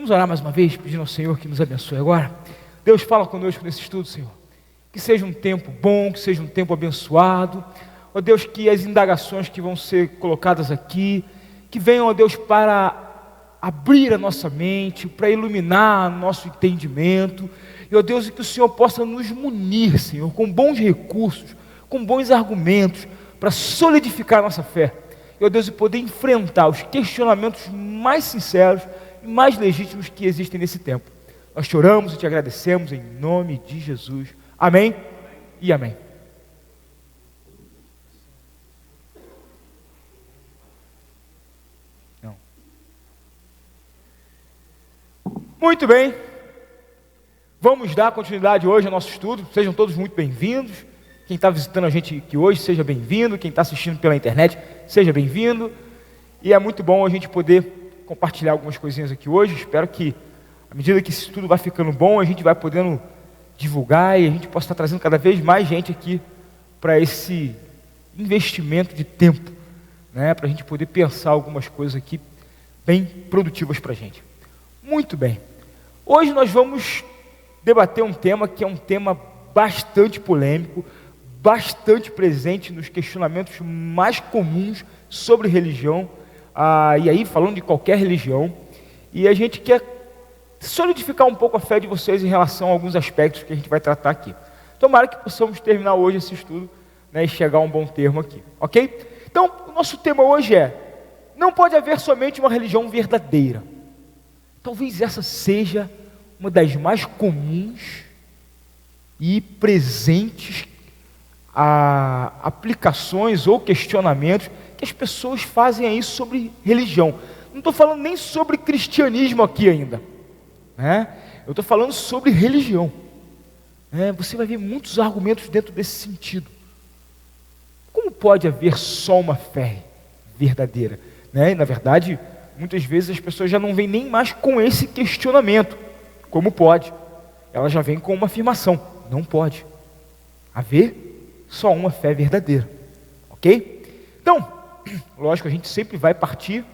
Vamos orar mais uma vez, pedindo ao Senhor que nos abençoe agora. Deus, fala conosco nesse estudo, Senhor. Que seja um tempo bom, que seja um tempo abençoado. Ó Deus, que as indagações que vão ser colocadas aqui, que venham, ó Deus, para abrir a nossa mente, para iluminar nosso entendimento. E, ó Deus, que o Senhor possa nos munir, Senhor, com bons recursos, com bons argumentos, para solidificar a nossa fé. E, ó Deus, e poder enfrentar os questionamentos mais sinceros e mais legítimos que existem nesse tempo. Nós te oramos e te agradecemos em nome de Jesus. Amém e amém. Não. Muito bem. Vamos dar continuidade hoje ao nosso estudo. Sejam todos muito bem-vindos. Quem está visitando a gente aqui hoje, seja bem-vindo. Quem está assistindo pela internet, seja bem-vindo. E é muito bom a gente poder compartilhar algumas coisinhas aqui hoje. Espero que, à medida que esse estudo vai ficando bom, a gente vai podendo divulgar e a gente possa estar trazendo cada vez mais gente aqui para esse investimento de tempo, né? Para a gente poder pensar algumas coisas aqui bem produtivas para a gente. Muito bem. Hoje nós vamos debater um tema que é um tema bastante polêmico, bastante presente nos questionamentos mais comuns sobre religião, e aí falando de qualquer religião, e a gente quer solidificar um pouco a fé de vocês em relação a alguns aspectos que a gente vai tratar aqui. Tomara que possamos terminar hoje esse estudo, né, e chegar a um bom termo aqui, ok? Então, o nosso tema hoje é: não pode haver somente uma religião verdadeira. Talvez essa seja uma das mais comuns e presentes aplicações ou questionamentos que as pessoas fazem aí sobre religião. Não estou falando nem sobre cristianismo aqui ainda, né? Eu estou falando sobre religião. Você vai ver muitos argumentos dentro desse sentido. Como pode haver só uma fé verdadeira? E, na verdade, muitas vezes as pessoas já não vêm nem mais com esse questionamento. Como pode? Ela já vem com uma afirmação: não pode haver só uma fé verdadeira, ok? Então, lógico, a gente sempre vai partir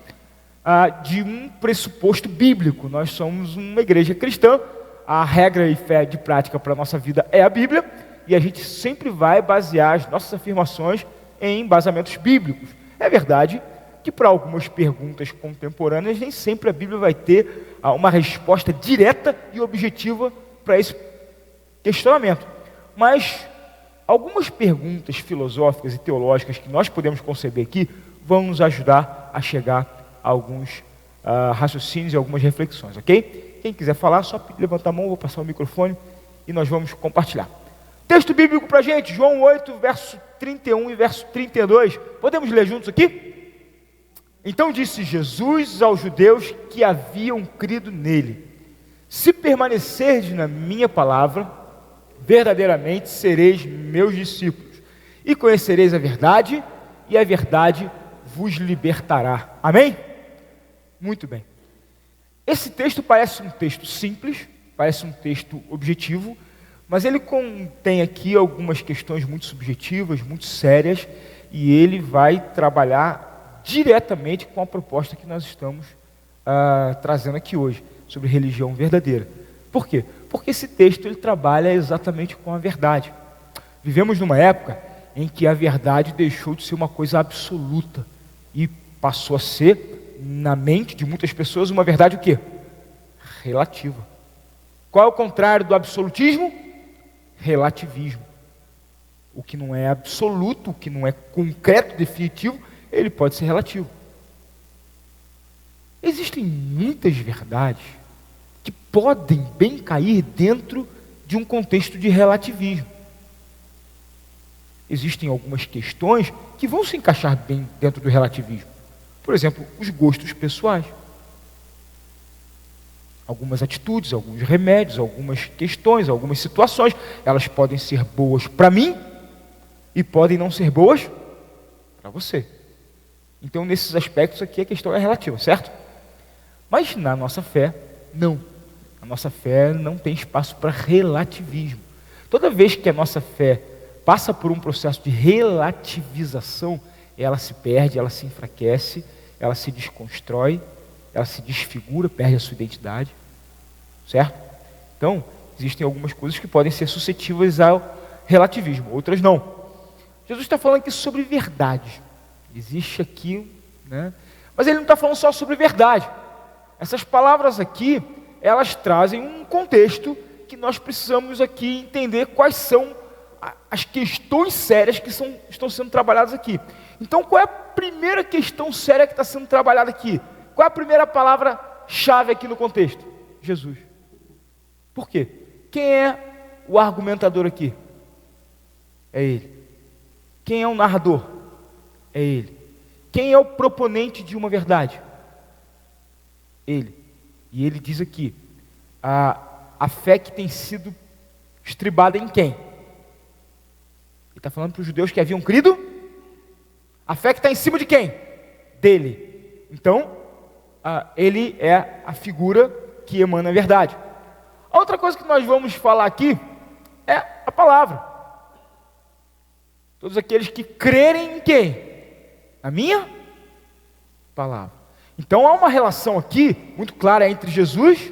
de um pressuposto bíblico. Nós somos uma igreja cristã, a regra e fé de prática para a nossa vida é a Bíblia, e a gente sempre vai basear as nossas afirmações em embasamentos bíblicos. É verdade que para algumas perguntas contemporâneas, nem sempre a Bíblia vai ter uma resposta direta e objetiva para esse questionamento. Mas algumas perguntas filosóficas e teológicas que nós podemos conceber aqui vão nos ajudar a chegar a alguns raciocínios e algumas reflexões, ok? Quem quiser falar, só levantar a mão, vou passar o microfone e nós vamos compartilhar. Texto bíblico para a gente, João 8, verso 31 e verso 32. Podemos ler juntos aqui? Então disse Jesus aos judeus que haviam crido nele: se permanecerdes na minha palavra, verdadeiramente sereis meus discípulos, e conhecereis a verdade, e a verdade vos libertará. Amém? Muito bem. Esse texto parece um texto simples, parece um texto objetivo, mas ele contém aqui algumas questões muito subjetivas, muito sérias, e ele vai trabalhar diretamente com a proposta que nós estamos trazendo aqui hoje, sobre religião verdadeira. Por quê? Porque esse texto ele trabalha exatamente com a verdade. Vivemos numa época em que a verdade deixou de ser uma coisa absoluta e passou a ser, na mente de muitas pessoas, uma verdade o quê? Relativa. Qual é o contrário do absolutismo? Relativismo. O que não é absoluto, o que não é concreto, definitivo, ele pode ser relativo. Existem muitas verdades que podem bem cair dentro de um contexto de relativismo. Existem algumas questões que vão se encaixar bem dentro do relativismo. Por exemplo, os gostos pessoais. Algumas atitudes, alguns remédios, algumas questões, algumas situações, elas podem ser boas para mim e podem não ser boas para você. Então, nesses aspectos aqui, a questão é relativa, certo? Mas na nossa fé, não. A nossa fé não tem espaço para relativismo. Toda vez que a nossa fé passa por um processo de relativização, ela se perde, ela se enfraquece, ela se desconstrói ela se desfigura, perde a sua identidade, certo? Então, existem algumas coisas que podem ser suscetíveis ao relativismo, outras não. Jesus está falando aqui sobre verdade. Existe aqui, né? Mas ele não está falando só sobre verdade. Essas palavras aqui, elas trazem um contexto que nós precisamos aqui entender quais são as questões sérias que estão sendo trabalhadas aqui. Então, qual é a primeira questão séria que está sendo trabalhada aqui? Qual é a primeira palavra-chave aqui no contexto? Jesus. Por quê? Quem é o argumentador aqui? É Ele. Quem é o narrador? É Ele. Quem é o proponente de uma verdade? Ele. E ele diz aqui, a fé que tem sido estribada em quem? Ele está falando para os judeus que haviam crido. A fé que está em cima de quem? Dele. Então, ele é a figura que emana a verdade. A outra coisa que nós vamos falar aqui é a palavra. Todos aqueles que crerem em quem? Na minha palavra. Então há uma relação aqui muito clara entre Jesus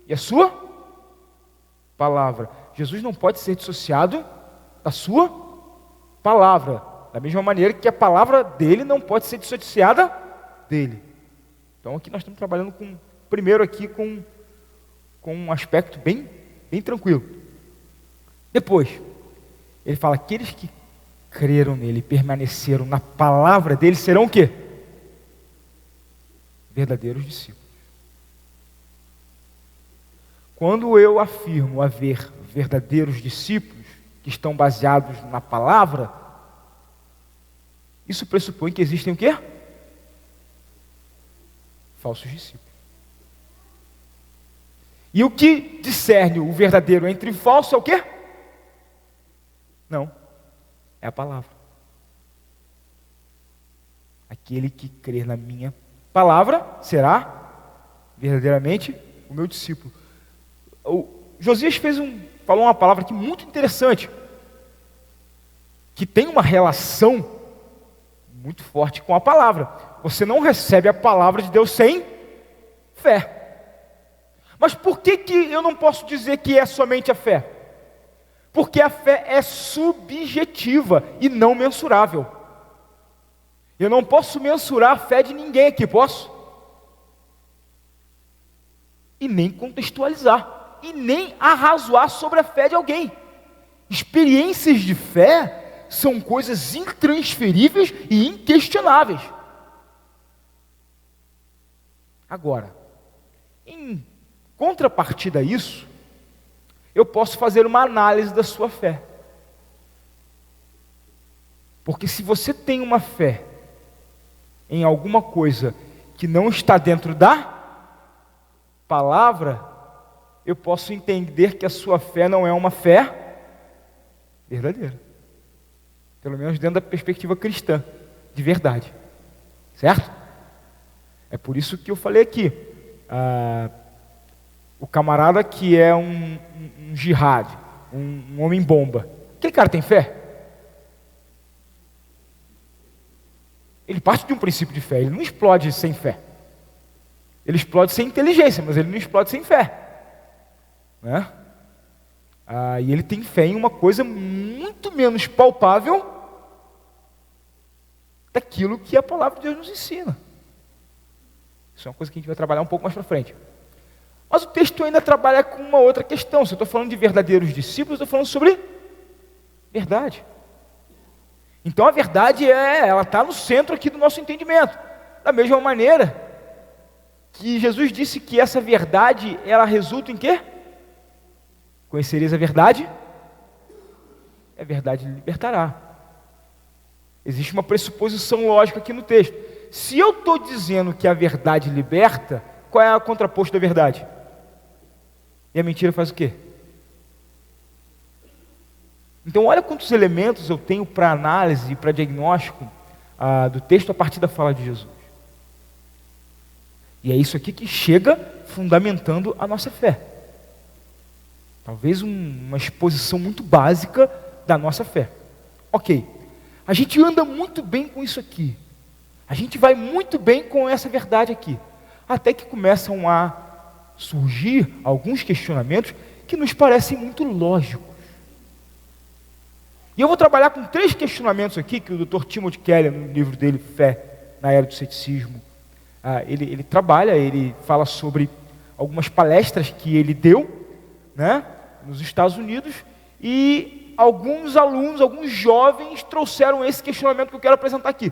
e a sua palavra. Jesus não pode ser dissociado da sua palavra, da mesma maneira que a palavra dele não pode ser dissociada dele. Então aqui nós estamos trabalhando primeiro aqui com um aspecto bem tranquilo. Depois, ele fala, aqueles que creram nele, permaneceram na palavra dele, serão o quê? Verdadeiros discípulos. Quando eu afirmo haver verdadeiros discípulos que estão baseados na palavra, isso pressupõe que existem o quê? Falsos discípulos. E o que discerne o verdadeiro entre o falso é o quê? Não. É a palavra. Aquele que crer na minha palavra será verdadeiramente o meu discípulo. O Josias falou uma palavra aqui muito interessante, que tem uma relação muito forte com a palavra. Você não recebe a palavra de Deus sem fé. Mas por que eu não posso dizer que é somente a fé? Porque a fé é subjetiva e não mensurável. Eu não posso mensurar a fé de ninguém aqui, posso? E nem contextualizar, e nem arrazoar sobre a fé de alguém. Experiências de fé são coisas intransferíveis e inquestionáveis. Agora, em contrapartida a isso, eu posso fazer uma análise da sua fé. Porque se você tem uma fé em alguma coisa que não está dentro da palavra, eu posso entender que a sua fé não é uma fé verdadeira. Pelo menos dentro da perspectiva cristã, de verdade. Certo? É por isso que eu falei aqui. O camarada que é um jihad, um homem-bomba, aquele cara tem fé? Ele parte de um princípio de fé, ele não explode sem fé. Ele explode sem inteligência, mas ele não explode sem fé. Né? E ele tem fé em uma coisa muito menos palpável daquilo que a palavra de Deus nos ensina. Isso é uma coisa que a gente vai trabalhar um pouco mais para frente. Mas o texto ainda trabalha com uma outra questão. Se eu estou falando de verdadeiros discípulos, eu estou falando sobre verdade. Então a verdade ela está no centro aqui do nosso entendimento. Da mesma maneira que Jesus disse que essa verdade, ela resulta em quê? Conhecereis a verdade? A verdade libertará. Existe uma pressuposição lógica aqui no texto. Se eu estou dizendo que a verdade liberta, qual é a contraposto da verdade? E a mentira faz o quê? Então olha quantos elementos eu tenho para análise e para diagnóstico do texto a partir da fala de Jesus. E é isso aqui que chega fundamentando a nossa fé. Talvez uma exposição muito básica da nossa fé. Ok, a gente anda muito bem com isso aqui. A gente vai muito bem com essa verdade aqui. até que começam a surgir alguns questionamentos que nos parecem muito lógicos. E eu vou trabalhar com 3 questionamentos aqui, que o Dr. Timothy Keller, no livro dele, Fé na Era do Ceticismo, ele trabalha, ele fala sobre algumas palestras que ele deu, né, nos Estados Unidos, e alguns alunos, alguns jovens trouxeram esse questionamento que eu quero apresentar aqui.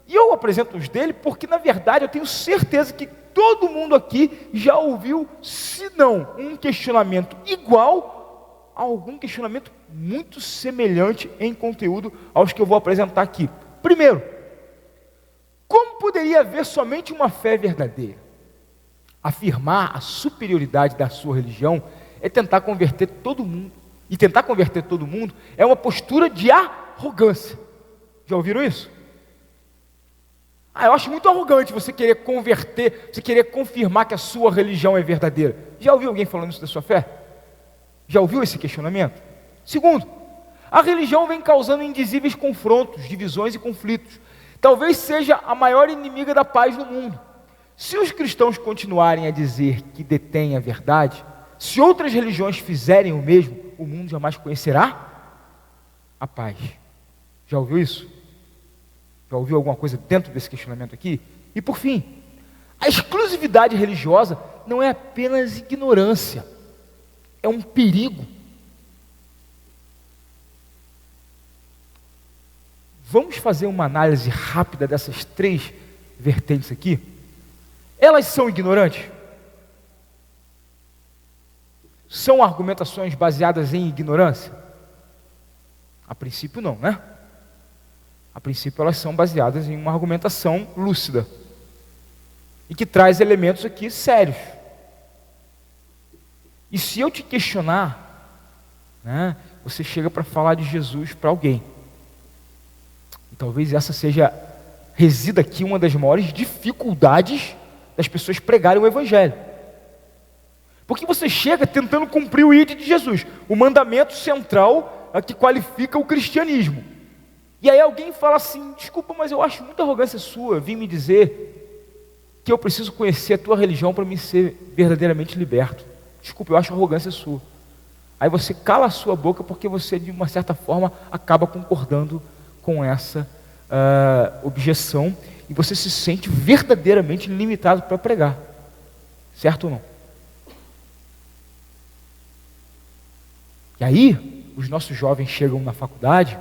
E eu apresento os dele porque, na verdade, eu tenho certeza que todo mundo aqui já ouviu, se não um questionamento igual, a algum questionamento muito semelhante em conteúdo aos que eu vou apresentar aqui. Primeiro, como poderia haver somente uma fé verdadeira? Afirmar a superioridade da sua religião é tentar converter todo mundo. E tentar converter todo mundo é uma postura de arrogância. Já ouviram isso? Eu acho muito arrogante você querer converter, você querer confirmar que a sua religião é verdadeira. Já ouviu alguém falando isso da sua fé? Já ouviu esse questionamento? Segundo, a religião vem causando indizíveis confrontos, divisões e conflitos. Talvez seja a maior inimiga da paz no mundo. Se os cristãos continuarem a dizer que detêm a verdade, se outras religiões fizerem o mesmo, o mundo jamais conhecerá a paz. Já ouviu isso? Já ouviu alguma coisa dentro desse questionamento aqui? E por fim, a exclusividade religiosa não é apenas ignorância, é um perigo. Vamos fazer uma análise rápida dessas 3 vertentes aqui? Elas são ignorantes? São argumentações baseadas em ignorância? A princípio não, né? A princípio elas são baseadas em uma argumentação lúcida e que traz elementos aqui sérios. E se eu te questionar, né, você chega para falar de Jesus para alguém. E talvez essa resida aqui uma das maiores dificuldades das pessoas pregarem o Evangelho. Porque você chega tentando cumprir o ID de Jesus, o mandamento central que qualifica o cristianismo. E aí alguém fala assim: desculpa, mas eu acho muita arrogância sua vir me dizer que eu preciso conhecer a tua religião para me ser verdadeiramente liberto. Desculpa, eu acho arrogância sua. Aí você cala a sua boca porque você, de uma certa forma, acaba concordando com essa objeção e você se sente verdadeiramente limitado para pregar. Certo ou não? E aí, os nossos jovens chegam na faculdade,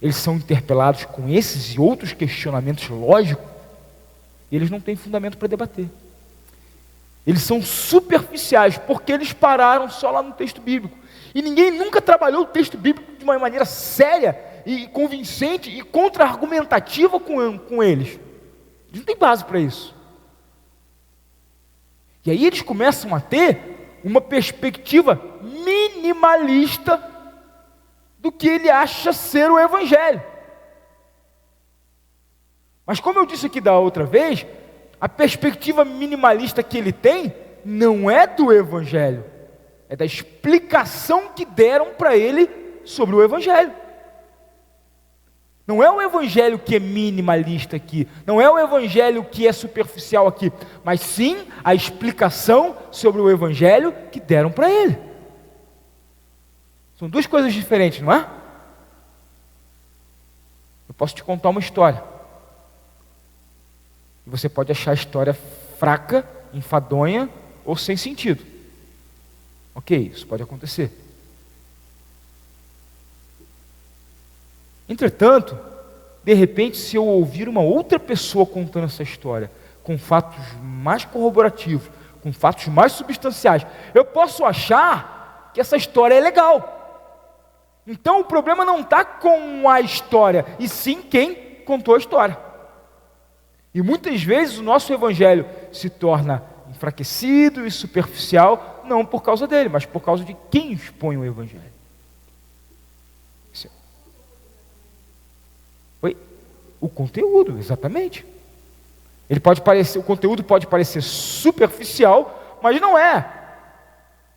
eles são interpelados com esses e outros questionamentos lógicos, e eles não têm fundamento para debater. Eles são superficiais, porque eles pararam só lá no texto bíblico. E ninguém nunca trabalhou o texto bíblico de uma maneira séria e convincente e contra-argumentativa com eles. Eles não têm base para isso. E aí eles começam a ter uma perspectiva minimalista do que ele acha ser o Evangelho. Mas como eu disse aqui da outra vez, a perspectiva minimalista que ele tem não é do Evangelho, é da explicação que deram para ele sobre o Evangelho. Não é o Evangelho que é minimalista aqui, não é o Evangelho que é superficial aqui, mas sim a explicação sobre o Evangelho que deram para ele. São 2 coisas diferentes, não é? Eu posso te contar uma história. E você pode achar a história fraca, enfadonha ou sem sentido. Ok, isso pode acontecer. Entretanto, de repente, se eu ouvir uma outra pessoa contando essa história, com fatos mais corroborativos, com fatos mais substanciais, eu posso achar que essa história é legal. Então o problema não está com a história, e sim quem contou a história. E muitas vezes o nosso Evangelho se torna enfraquecido e superficial, não por causa dele, mas por causa de quem expõe o Evangelho. Oi? O conteúdo, exatamente. O conteúdo pode parecer superficial, mas não é.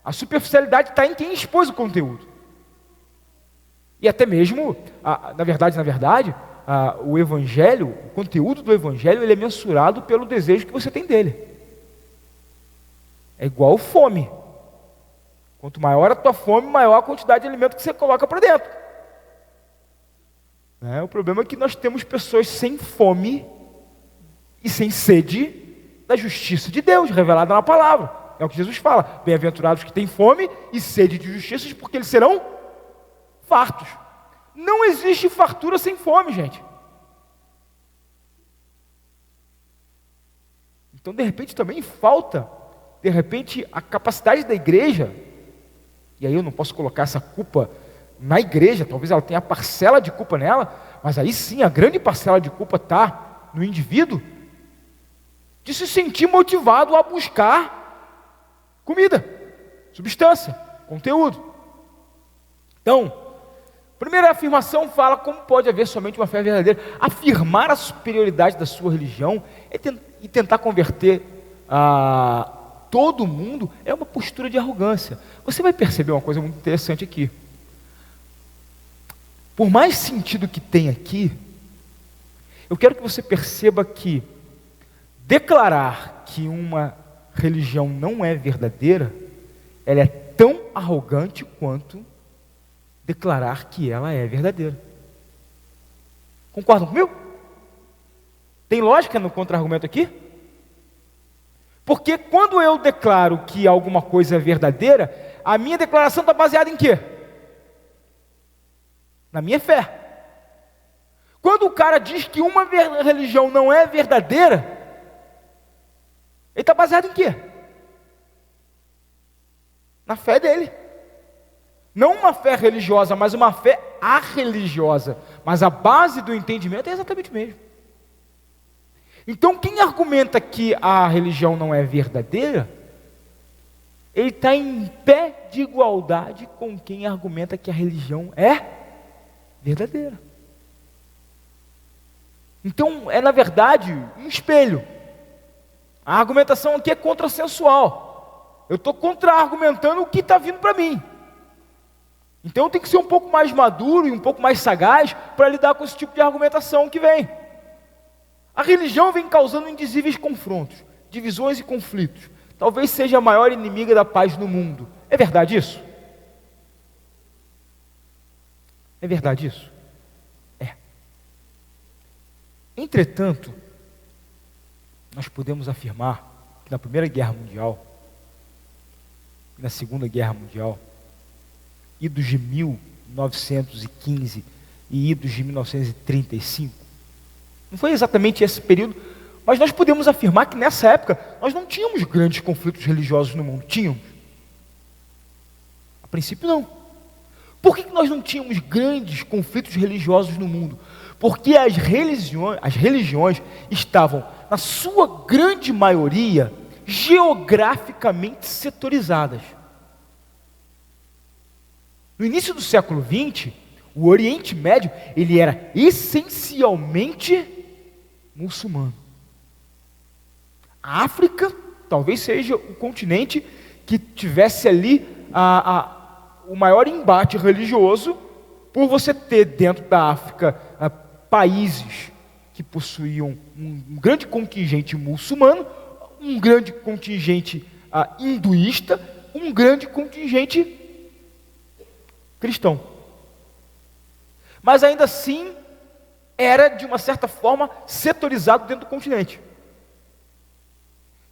A superficialidade está em quem expôs o conteúdo. E até mesmo, na verdade, o evangelho, o conteúdo do evangelho, ele é mensurado pelo desejo que você tem dele. É igual fome. Quanto maior a tua fome, maior a quantidade de alimento que você coloca para dentro. O problema é que nós temos pessoas sem fome e sem sede da justiça de Deus, revelada na palavra. É o que Jesus fala: bem-aventurados que têm fome e sede de justiça, porque eles serão fartos. Não existe fartura sem fome, gente. Então, de repente, também falta, a capacidade da igreja, e aí eu não posso colocar essa culpa na igreja, talvez ela tenha parcela de culpa nela, mas aí sim, a grande parcela de culpa está no indivíduo, de se sentir motivado a buscar comida, substância, conteúdo. Então, a primeira afirmação fala como pode haver somente uma fé verdadeira. Afirmar a superioridade da sua religião e tentar converter todo mundo é uma postura de arrogância. Você vai perceber uma coisa muito interessante aqui. Por mais sentido que tem aqui, eu quero que você perceba que declarar que uma religião não é verdadeira, ela é tão arrogante quanto declarar que ela é verdadeira. Concordam comigo? Tem lógica no contra-argumento aqui? Porque quando eu declaro que alguma coisa é verdadeira, a minha declaração está baseada em quê? Na minha fé. Quando o cara diz que uma religião não é verdadeira, ele está baseado em quê? Na fé dele. Não uma fé religiosa, mas uma fé arreligiosa. Mas a base do entendimento é exatamente o mesmo. Então, quem argumenta que a religião não é verdadeira, ele está em pé de igualdade com quem argumenta que a religião é verdadeira. Então, é na verdade um espelho. A argumentação aqui é contrassensual. Eu estou contra-argumentando o que está vindo para mim. Então eu tenho que ser um pouco mais maduro e um pouco mais sagaz para lidar com esse tipo de argumentação que vem. A religião vem causando indizíveis confrontos, divisões e conflitos. Talvez seja a maior inimiga da paz no mundo. É verdade isso? É verdade isso? É. Entretanto, nós podemos afirmar que na Primeira Guerra Mundial, e na Segunda Guerra Mundial, idos de 1915 e idos de 1935, não foi exatamente esse período, mas nós podemos afirmar que nessa época nós não tínhamos grandes conflitos religiosos no mundo. Tínhamos? A princípio não. Por que nós não tínhamos grandes conflitos religiosos no mundo? Porque as religiões estavam, na sua grande maioria, geograficamente setorizadas. No início do século XX, o Oriente Médio, ele era essencialmente muçulmano. A África talvez seja o continente que tivesse ali o maior embate religioso, por você ter dentro da África países que possuíam um grande contingente muçulmano, um grande contingente hinduísta, um grande contingente cristão. Mas ainda assim, era de uma certa forma setorizado dentro do continente.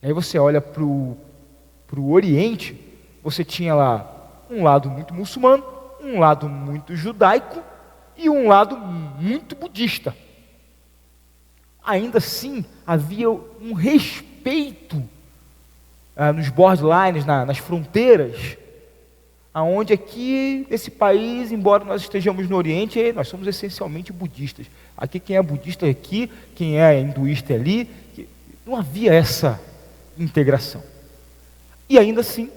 Aí você olha para o Oriente, você tinha lá um lado muito muçulmano, um lado muito judaico e um lado muito budista. Ainda assim, havia um respeito nos borderlines, nas fronteiras, aonde aqui, nesse país, embora nós estejamos no Oriente, nós somos essencialmente budistas. Aqui quem é budista é aqui, quem é hinduísta é ali. Não havia essa integração. E ainda assim,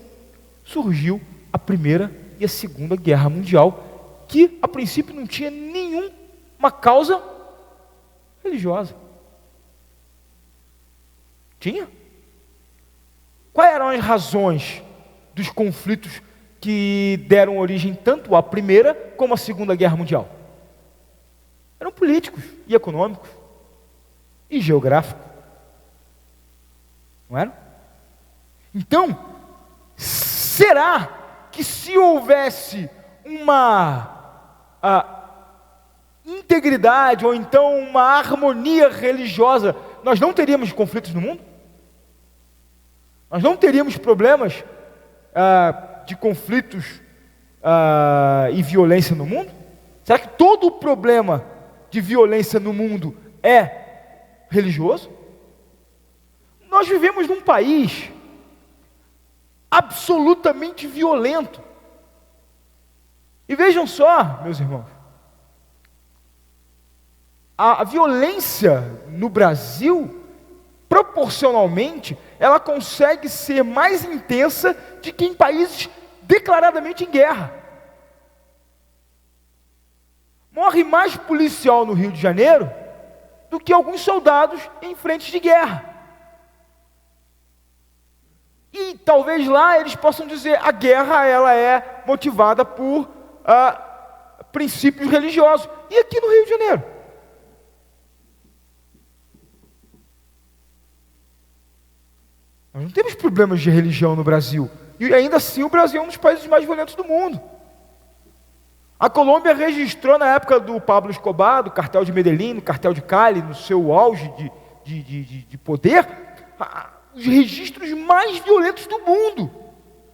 surgiu a Primeira e a Segunda Guerra Mundial, que a princípio não tinha nenhuma causa religiosa. Tinha? Quais eram as razões dos conflitos que deram origem tanto à Primeira como à Segunda Guerra Mundial? eram políticos e econômicos e geográficos, não eram? Então, será que se houvesse uma integridade ou então uma harmonia religiosa, nós não teríamos conflitos no mundo? Nós não teríamos problemas de conflitos e violência no mundo? Será que todo o problema de violência no mundo é religioso? Nós vivemos num país absolutamente violento. E vejam só, meus irmãos, a violência no Brasil, proporcionalmente, ela consegue ser mais intensa do que em países declaradamente em guerra. Morre mais policial no Rio de Janeiro do que alguns soldados em frentes de guerra. E talvez lá eles possam dizer, a guerra ela é motivada por princípios religiosos. E aqui no Rio de Janeiro? Nós não temos problemas de religião no Brasil. E ainda assim o Brasil é um dos países mais violentos do mundo. A Colômbia registrou na época do Pablo Escobar, do cartel de Medellín, do cartel de Cali, no seu auge de poder, os registros mais violentos do mundo.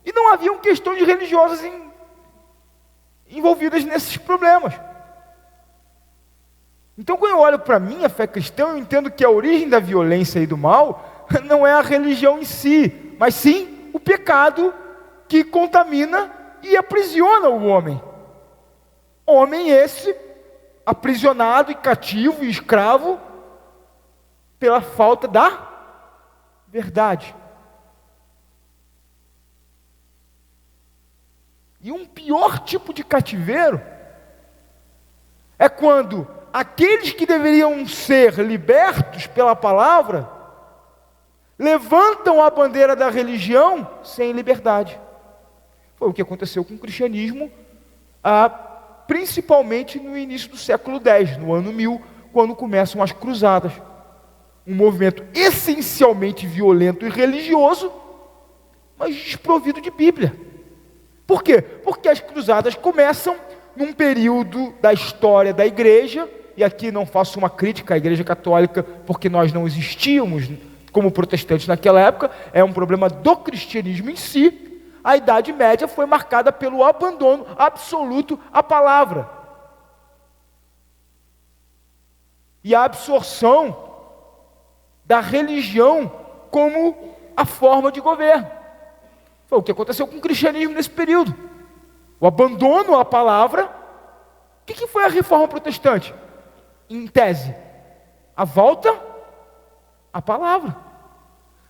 E não haviam questões religiosas envolvidas nesses problemas. Então, quando eu olho para a minha fé cristã, eu entendo que a origem da violência e do mal não é a religião em si, mas sim o pecado que contamina e aprisiona o homem. Homem esse, aprisionado e cativo e escravo pela falta da verdade. E um pior tipo de cativeiro é quando aqueles que deveriam ser libertos pela palavra levantam a bandeira da religião sem liberdade. Foi o que aconteceu com o cristianismo principalmente no início do século X, no ano 1000, quando começam as cruzadas. Um movimento essencialmente violento e religioso, mas desprovido de Bíblia. Por quê? Porque as cruzadas começam num período da história da igreja, e aqui não faço uma crítica à igreja católica, porque nós não existíamos como protestantes naquela época, é um problema do cristianismo em si. A Idade Média foi marcada pelo abandono absoluto à palavra. E a absorção da religião como a forma de governo. Foi o que aconteceu com o cristianismo nesse período. O abandono à palavra. O que foi a reforma protestante? Em tese, a volta à palavra.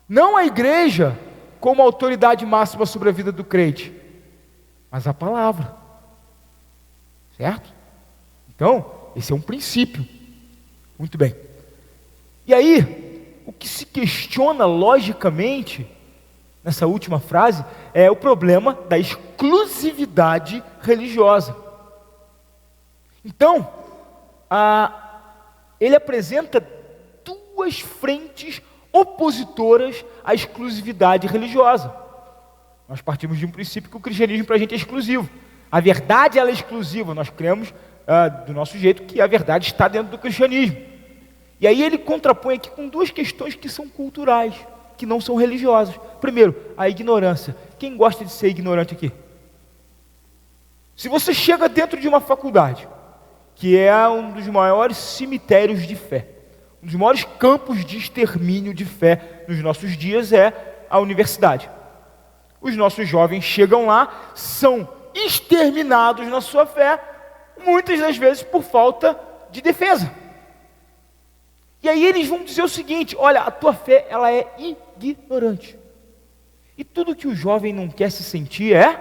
Não a igreja como autoridade máxima sobre a vida do crente, mas a palavra. Certo? Então, esse é um princípio. Muito bem. E aí, o que se questiona logicamente, nessa última frase, é o problema da exclusividade religiosa. Então, ele apresenta duas frentes opositoras à exclusividade religiosa. Nós partimos de um princípio que o cristianismo para a gente é exclusivo. A verdade ela é exclusiva, nós cremos do nosso jeito que a verdade está dentro do cristianismo. E aí ele contrapõe aqui com duas questões que são culturais, que não são religiosas. Primeiro, a ignorância. Quem gosta de ser ignorante aqui? Se você chega dentro de uma faculdade, que é um dos maiores cemitérios de fé, um dos maiores campos de extermínio de fé nos nossos dias é a universidade. Os nossos jovens chegam lá, são exterminados na sua fé, muitas das vezes por falta de defesa. E aí eles vão dizer o seguinte: olha, a tua fé ela é ignorante. E tudo que o jovem não quer se sentir é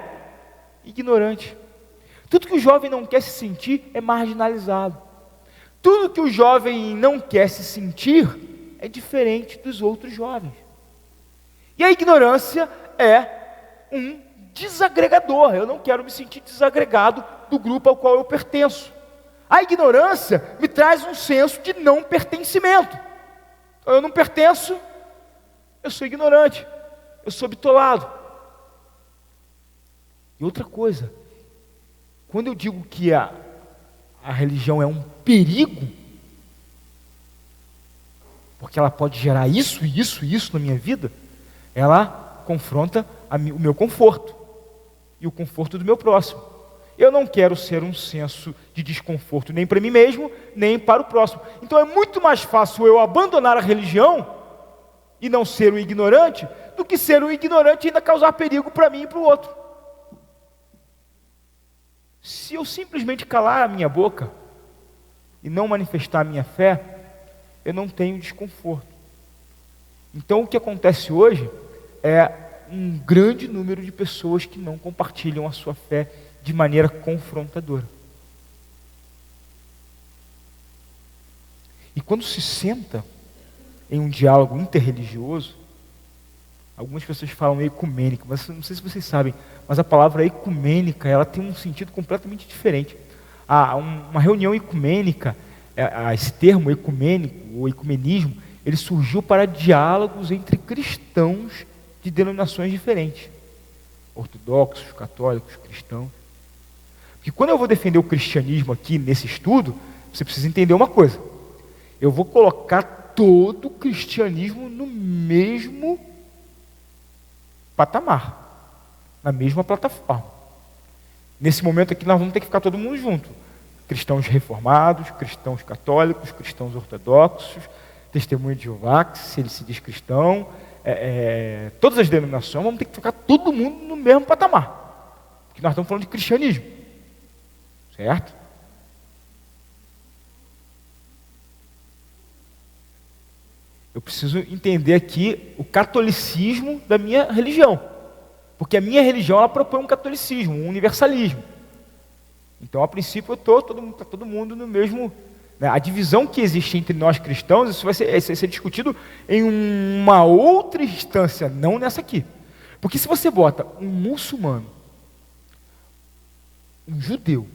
ignorante. Tudo que o jovem não quer se sentir é marginalizado. Tudo que o jovem não quer se sentir é diferente dos outros jovens. E a ignorância é um desagregador. Eu não quero me sentir desagregado do grupo ao qual eu pertenço. A ignorância me traz um senso de não pertencimento. Eu não pertenço, eu sou ignorante, eu sou bitolado. E outra coisa, quando eu digo que a religião é um perigo, porque ela pode gerar isso, isso e isso na minha vida, ela confronta o meu conforto e o conforto do meu próximo. Eu não quero ser um senso de desconforto nem para mim mesmo, nem para o próximo. Então é muito mais fácil eu abandonar a religião e não ser um ignorante, do que ser um ignorante e ainda causar perigo para mim e para o outro. Se eu simplesmente calar a minha boca e não manifestar a minha fé, eu não tenho desconforto. Então o que acontece hoje é um grande número de pessoas que não compartilham a sua fé de maneira confrontadora. E quando se senta em um diálogo interreligioso, algumas pessoas falam ecumênico, mas não sei se vocês sabem, mas a palavra ecumênica, ela tem um sentido completamente diferente. Uma reunião ecumênica, esse termo ecumênico, ou ecumenismo, ele surgiu para diálogos entre cristãos de denominações diferentes. Ortodoxos, católicos, cristãos. Porque quando eu vou defender o cristianismo aqui nesse estudo, você precisa entender uma coisa. Eu vou colocar todo o cristianismo no mesmo patamar, na mesma plataforma. Nesse momento aqui nós vamos ter que ficar todo mundo junto. Cristãos reformados, cristãos católicos, cristãos ortodoxos, testemunho de Jeová, se ele se diz cristão, todas as denominações, vamos ter que ficar todo mundo no mesmo patamar. Porque nós estamos falando de cristianismo. Certo? Eu preciso entender aqui o catolicismo da minha religião. Porque a minha religião, ela propõe um catolicismo, um universalismo. Então, a princípio, está todo mundo no mesmo... Né? A divisão que existe entre nós cristãos, isso vai ser discutido em uma outra instância, não nessa aqui. Porque se você bota um muçulmano, um judeu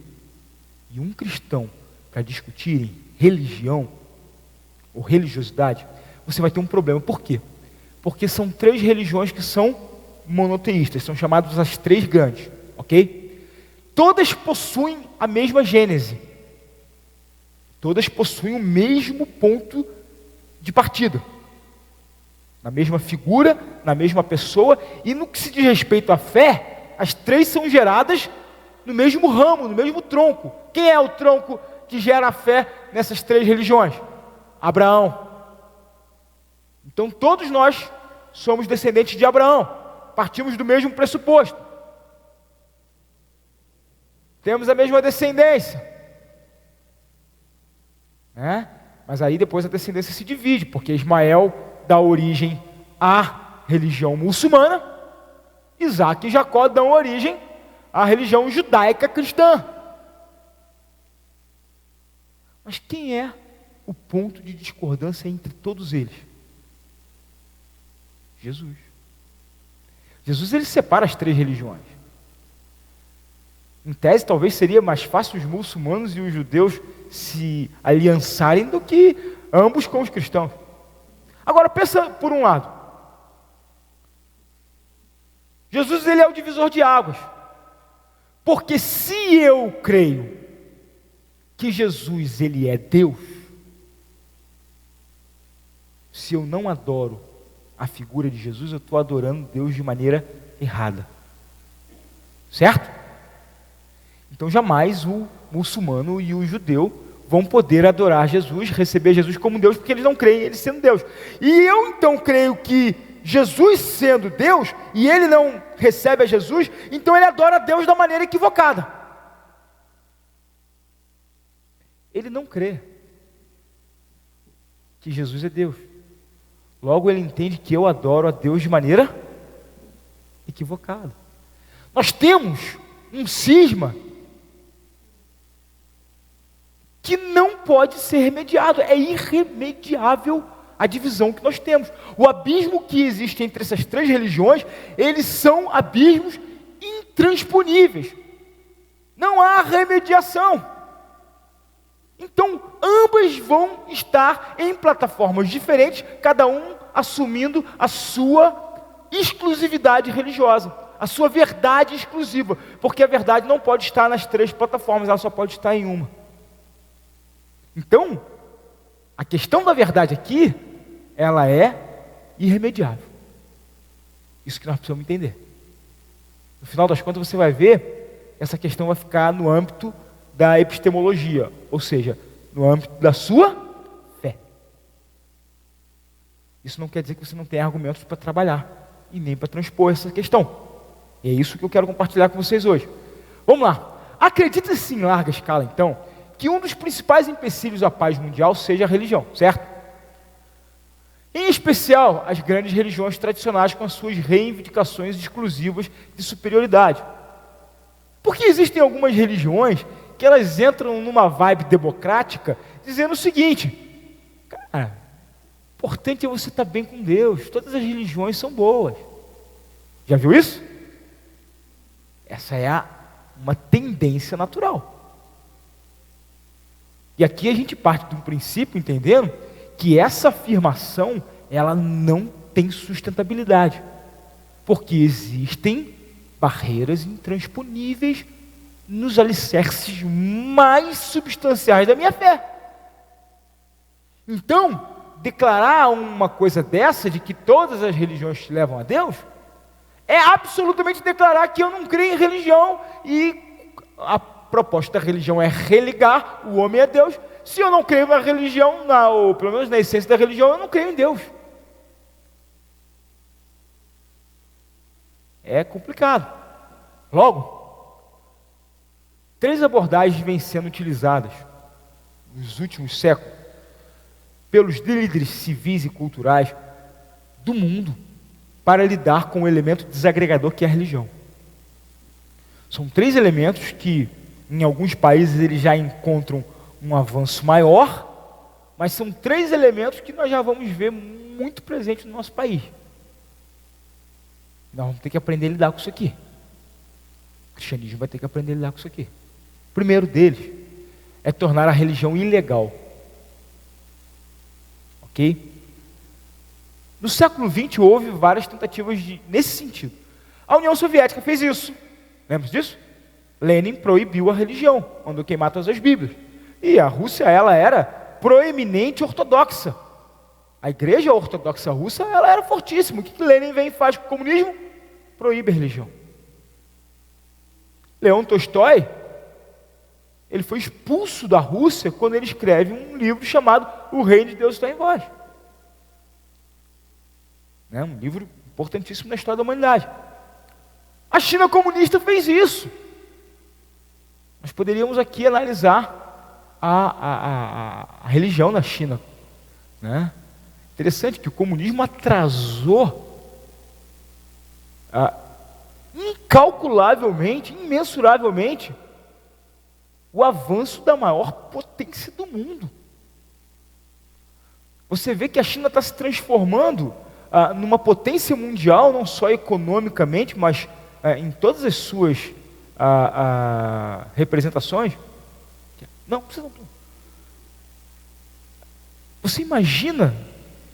e um cristão para discutirem religião ou religiosidade, você vai ter um problema. Por quê? Porque são três religiões que são monoteístas, são chamadas as três grandes, ok? Todas possuem a mesma gênese, todas possuem o mesmo ponto de partida, na mesma figura, na mesma pessoa, e no que se diz respeito à fé, as três são geradas no mesmo ramo, no mesmo tronco. Quem é o tronco que gera a fé nessas três religiões? Abraão. Então todos nós somos descendentes de Abraão, partimos do mesmo pressuposto, temos a mesma descendência, né? Mas aí depois a descendência se divide, porque Ismael dá origem à religião muçulmana, Isaac e Jacó dão origem à religião judaica cristã. Mas quem é o ponto de discordância entre todos eles? Jesus. Jesus, ele separa as três religiões. Em tese, talvez seria mais fácil os muçulmanos e os judeus se aliançarem do que ambos com os cristãos. Agora, pensa por um lado. Jesus, ele é o divisor de águas. Porque se eu creio que Jesus, ele é Deus, se eu não adoro a figura de Jesus, eu estou adorando Deus de maneira errada. Certo? Então jamais o muçulmano e o judeu vão poder adorar Jesus, receber Jesus como Deus, porque eles não creem ele sendo Deus. E eu então creio que Jesus sendo Deus, e ele não recebe a Jesus, então ele adora a Deus da maneira equivocada. Ele não crê que Jesus é Deus. Logo ele entende que eu adoro a Deus de maneira equivocada. Nós temos um cisma que não pode ser remediado, é irremediável a divisão que nós temos. O abismo que existe entre essas três religiões, eles são abismos intransponíveis. Não há remediação. Então, ambas vão estar em plataformas diferentes, cada um assumindo a sua exclusividade religiosa, a sua verdade exclusiva, porque a verdade não pode estar nas 3 plataformas, ela só pode estar em uma. Então, a questão da verdade aqui, ela é irremediável. Isso que nós precisamos entender. No final das contas, você vai ver, essa questão vai ficar no âmbito da epistemologia, ou seja, no âmbito da sua fé. Isso não quer dizer que você não tem argumentos para trabalhar e nem para transpor essa questão. E é isso que eu quero compartilhar com vocês hoje. Vamos lá. Acredita-se em larga escala, então, que um dos principais empecilhos à paz mundial seja a religião, certo? Em especial, as grandes religiões tradicionais com as suas reivindicações exclusivas de superioridade. Porque existem algumas religiões que elas entram numa vibe democrática, dizendo o seguinte: cara, o importante é você estar bem com Deus, todas as religiões são boas. Já viu isso? Essa é uma tendência natural. E aqui a gente parte de um princípio, entendendo que essa afirmação, ela não tem sustentabilidade, porque existem barreiras intransponíveis nos alicerces mais substanciais da minha fé. Então, declarar uma coisa dessa, de que todas as religiões te levam a Deus, é absolutamente declarar que eu não creio em religião, e a proposta da religião é religar o homem a Deus. Se eu não creio na religião, ou pelo menos na essência da religião, eu não creio em Deus. É complicado. Logo, 3 abordagens vêm sendo utilizadas nos últimos séculos pelos líderes civis e culturais do mundo para lidar com o elemento desagregador que é a religião. São 3 elementos que, em alguns países, eles já encontram um avanço maior, mas são 3 elementos que nós já vamos ver muito presentes no nosso país. Nós vamos ter que aprender a lidar com isso aqui. O cristianismo vai ter que aprender a lidar com isso aqui. O primeiro deles é tornar a religião ilegal. Ok? No século XX houve várias tentativas nesse sentido. A União Soviética fez isso. Lembra disso? Lenin proibiu a religião, mandou queimar todas as Bíblias. E a Rússia, ela era proeminente ortodoxa. A igreja ortodoxa russa, ela era fortíssima. O que Lenin vem e faz com o comunismo? Proíbe a religião. Leão Tolstói, ele foi expulso da Rússia quando ele escreve um livro chamado O Reino de Deus Está em Vós. Um livro importantíssimo na história da humanidade. A China comunista fez isso. Nós poderíamos aqui analisar a religião na China. Interessante que o comunismo atrasou incalculavelmente, imensuravelmente, o avanço da maior potência do mundo. Você vê que a China está se transformando numa potência mundial, não só economicamente, mas em todas as suas representações. Não, precisa não. Você imagina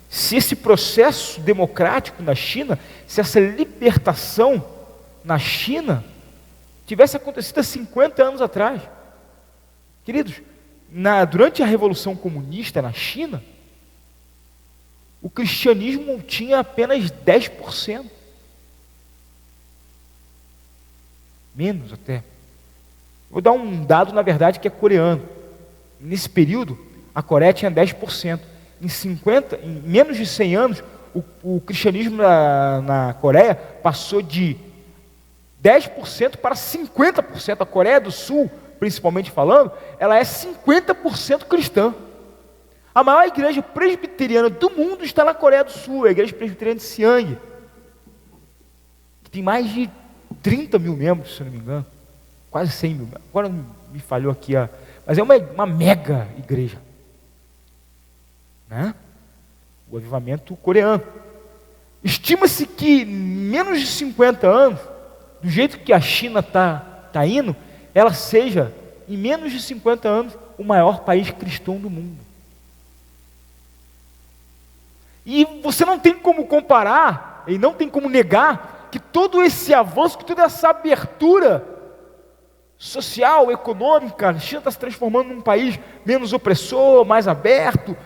se esse processo democrático na China, se essa libertação na China tivesse acontecido há 50 anos atrás? Queridos, durante a Revolução Comunista na China, o cristianismo tinha apenas 10%. Menos até. Vou dar um dado, na verdade, que é coreano. Nesse período, a Coreia tinha 10%. Em menos de 100 anos, o cristianismo na Coreia passou de 10% para 50%. A Coreia do Sul, principalmente falando, ela é 50% cristã. A maior igreja presbiteriana do mundo está na Coreia do Sul, a igreja presbiteriana de Siang, que tem mais de 30 mil membros, se eu não me engano, quase 100 mil, agora me falhou aqui, mas é uma mega igreja, o avivamento coreano. Estima-se que em menos de 50 anos, do jeito que a China está indo, ela seja, em menos de 50 anos, o maior país cristão do mundo. E você não tem como comparar, e não tem como negar, que todo esse avanço, que toda essa abertura social, econômica, a China está se transformando num país menos opressor, mais aberto,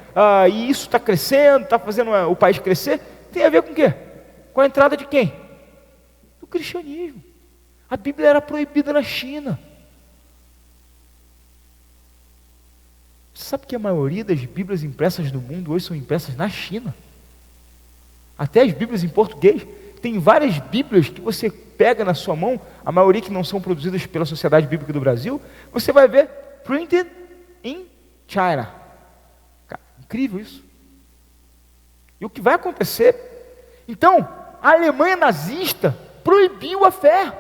e isso está crescendo, está fazendo o país crescer, tem a ver com o quê? Com a entrada de quem? Do cristianismo. A Bíblia era proibida na China. Você sabe que a maioria das Bíblias impressas do mundo hoje são impressas na China? Até as Bíblias em português. Tem várias Bíblias que você pega na sua mão, a maioria que não são produzidas pela Sociedade Bíblica do Brasil, você vai ver printed in China. Cara, incrível isso. E o que vai acontecer? Então, a Alemanha nazista proibiu a fé,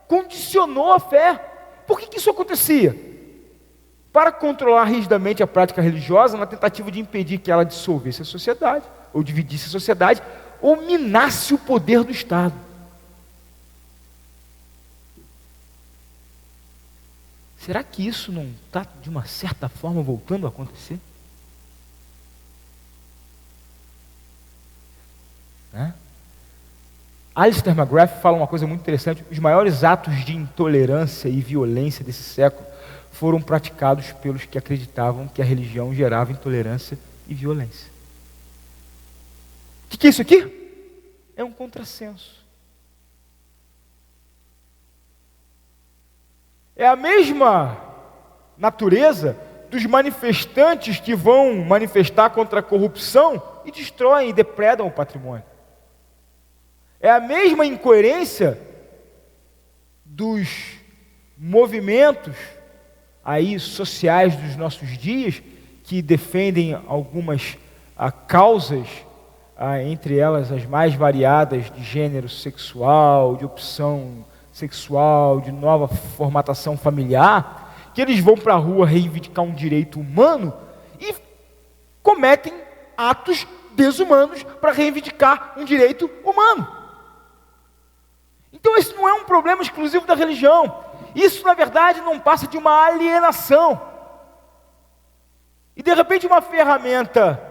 condicionou a fé. Por que isso acontecia? Para controlar rigidamente a prática religiosa, na tentativa de impedir que ela dissolvesse a sociedade, ou dividisse a sociedade, ou minasse o poder do Estado. Será que isso não está, de uma certa forma, voltando a acontecer? Alistair McGrath fala uma coisa muito interessante: os maiores atos de intolerância e violência desse século foram praticados pelos que acreditavam que a religião gerava intolerância e violência. O que é isso aqui? É um contrassenso. É a mesma natureza dos manifestantes que vão manifestar contra a corrupção e destroem e depredam o patrimônio. É a mesma incoerência dos movimentos aí sociais dos nossos dias que defendem algumas causas, entre elas as mais variadas, de gênero sexual, de opção sexual, de nova formatação familiar, que eles vão para a rua reivindicar um direito humano e cometem atos desumanos para reivindicar um direito humano. Então isso não é um problema exclusivo da religião. Isso, na verdade, não passa de uma alienação. E, de repente, uma ferramenta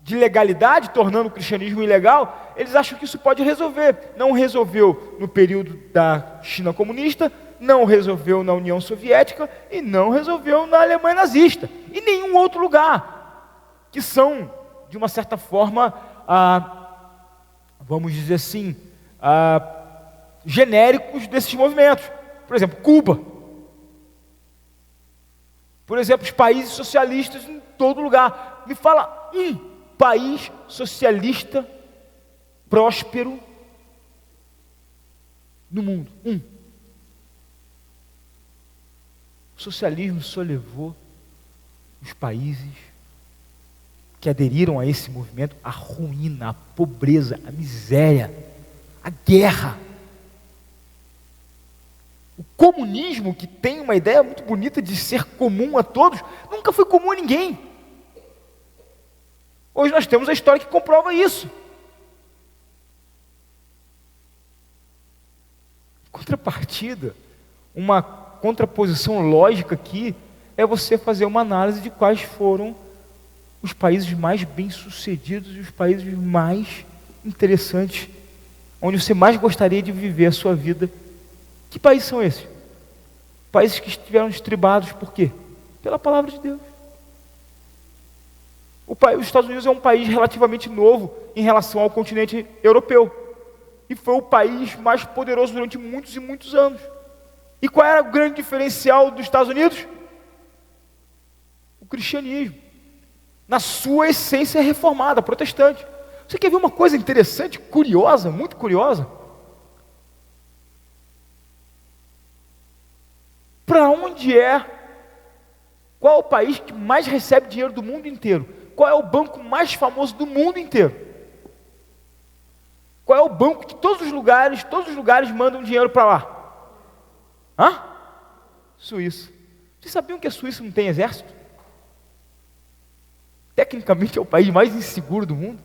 de legalidade, tornando o cristianismo ilegal, eles acham que isso pode resolver. Não resolveu no período da China comunista, não resolveu na União Soviética e não resolveu na Alemanha nazista. E nenhum outro lugar, que são, de uma certa forma, vamos dizer assim, genéricos desses movimentos. Por exemplo, Cuba. Por exemplo, os países socialistas em todo lugar. Me fala um país socialista próspero no mundo. O socialismo só levou os países que aderiram a esse movimento à ruína, à pobreza, à miséria, à guerra. O comunismo, que tem uma ideia muito bonita de ser comum a todos, nunca foi comum a ninguém. Hoje nós temos a história que comprova isso. Em contrapartida, uma contraposição lógica aqui é você fazer uma análise de quais foram os países mais bem-sucedidos e os países mais interessantes, onde você mais gostaria de viver a sua vida. Que países são esses? Países que estiveram estribados por quê? Pela palavra de Deus. Os Estados Unidos é um país relativamente novo em relação ao continente europeu. E foi o país mais poderoso durante muitos e muitos anos. E qual era o grande diferencial dos Estados Unidos? O cristianismo. Na sua essência reformada, protestante. Você quer ver uma coisa interessante, curiosa, muito curiosa? Para onde qual é o país que mais recebe dinheiro do mundo inteiro? Qual é o banco mais famoso do mundo inteiro? Qual é o banco que todos os lugares mandam dinheiro para lá? Suíça. Vocês sabiam que a Suíça não tem exército? Tecnicamente é o país mais inseguro do mundo.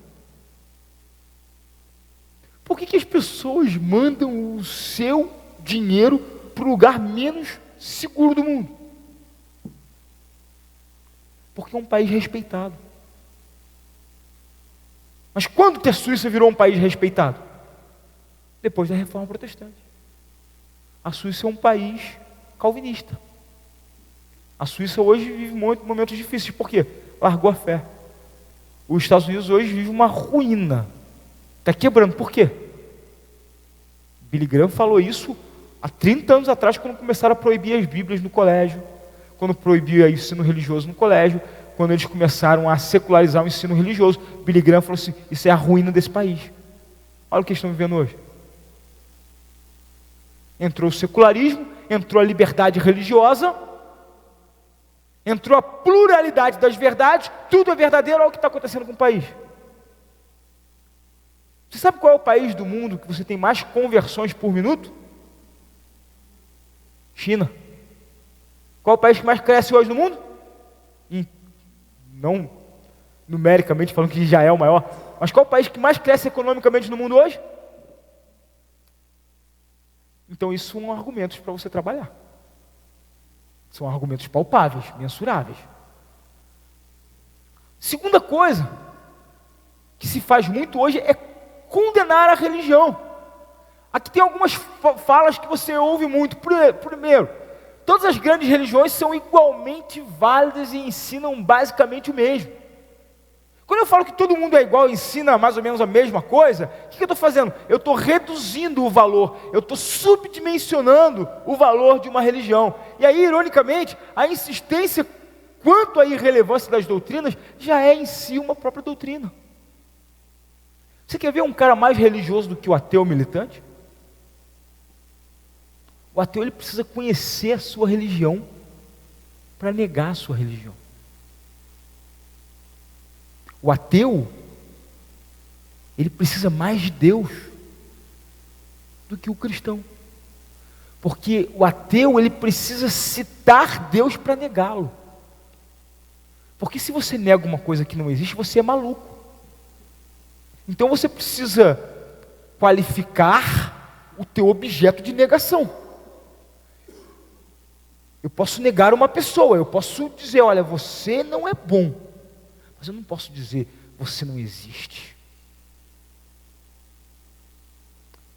Por que as pessoas mandam o seu dinheiro para o lugar menos seguro do mundo? Porque é um país respeitado. Mas quando que a Suíça virou um país respeitado? Depois da Reforma Protestante. A Suíça é um país calvinista. A Suíça hoje vive momentos difíceis. Por quê? Largou a fé. Os Estados Unidos hoje vive uma ruína. Está quebrando. Por quê? Billy Graham falou isso há 30 anos atrás, quando começaram a proibir as Bíblias no colégio, quando proibiu o ensino religioso no colégio, quando eles começaram a secularizar o ensino religioso. Billy Graham falou assim: isso é a ruína desse país. Olha o que eles estão vivendo hoje. Entrou o secularismo, entrou a liberdade religiosa, entrou a pluralidade das verdades, tudo é verdadeiro. Olha o que está acontecendo com o país. Você sabe qual é o país do mundo que você tem mais conversões por minuto? China. Qual é o país que mais cresce hoje no mundo? Não numericamente falando que já é o maior, mas qual é o país que mais cresce economicamente no mundo hoje? Então isso são argumentos para você trabalhar. São argumentos palpáveis, mensuráveis. Segunda coisa que se faz muito hoje é condenar a religião. Aqui tem algumas falas que você ouve muito. Primeiro, todas as grandes religiões são igualmente válidas e ensinam basicamente o mesmo. Quando eu falo que todo mundo é igual e ensina mais ou menos a mesma coisa, o que eu estou fazendo? Eu estou reduzindo o valor, eu estou subdimensionando o valor de uma religião. E aí, ironicamente, a insistência quanto à irrelevância das doutrinas já é em si uma própria doutrina. Você quer ver um cara mais religioso do que o ateu militante? O ateu ele precisa conhecer a sua religião para negar a sua religião. O ateu, ele precisa mais de Deus do que o cristão. Porque o ateu, ele precisa citar Deus para negá-lo. Porque se você nega uma coisa que não existe, você é maluco. Então você precisa qualificar o teu objeto de negação. Eu posso negar uma pessoa, eu posso dizer, olha, você não é bom. Mas eu não posso dizer, você não existe.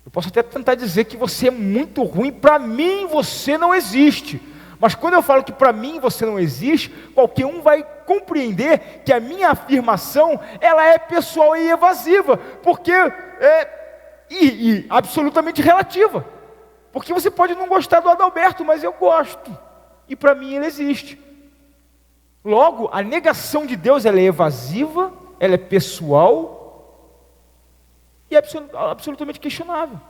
Eu posso até tentar dizer que você é muito ruim, para mim você não existe. Mas quando eu falo que para mim você não existe, qualquer um vai compreender que a minha afirmação, ela é pessoal e evasiva, porque e absolutamente relativa. Porque você pode não gostar do Adalberto, mas eu gosto. E para mim ele existe. Logo, a negação de Deus, ela é evasiva, ela é pessoal e é absolutamente questionável.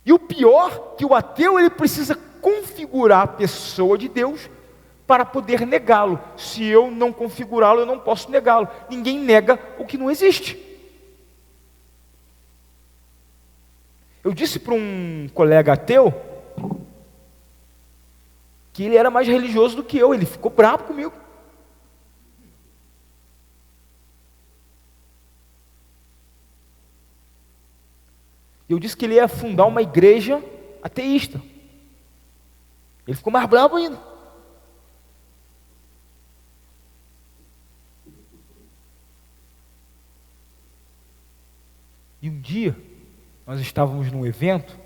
E o pior, que o ateu ele precisa configurar a pessoa de Deus para poder negá-lo. Se eu não configurá-lo, eu não posso negá-lo. Ninguém nega o que não existe. Eu disse para um colega ateu que ele era mais religioso do que eu. Ele ficou bravo comigo. Eu disse que ele ia fundar uma igreja ateísta. Ele ficou mais bravo ainda. E um dia, nós estávamos num evento,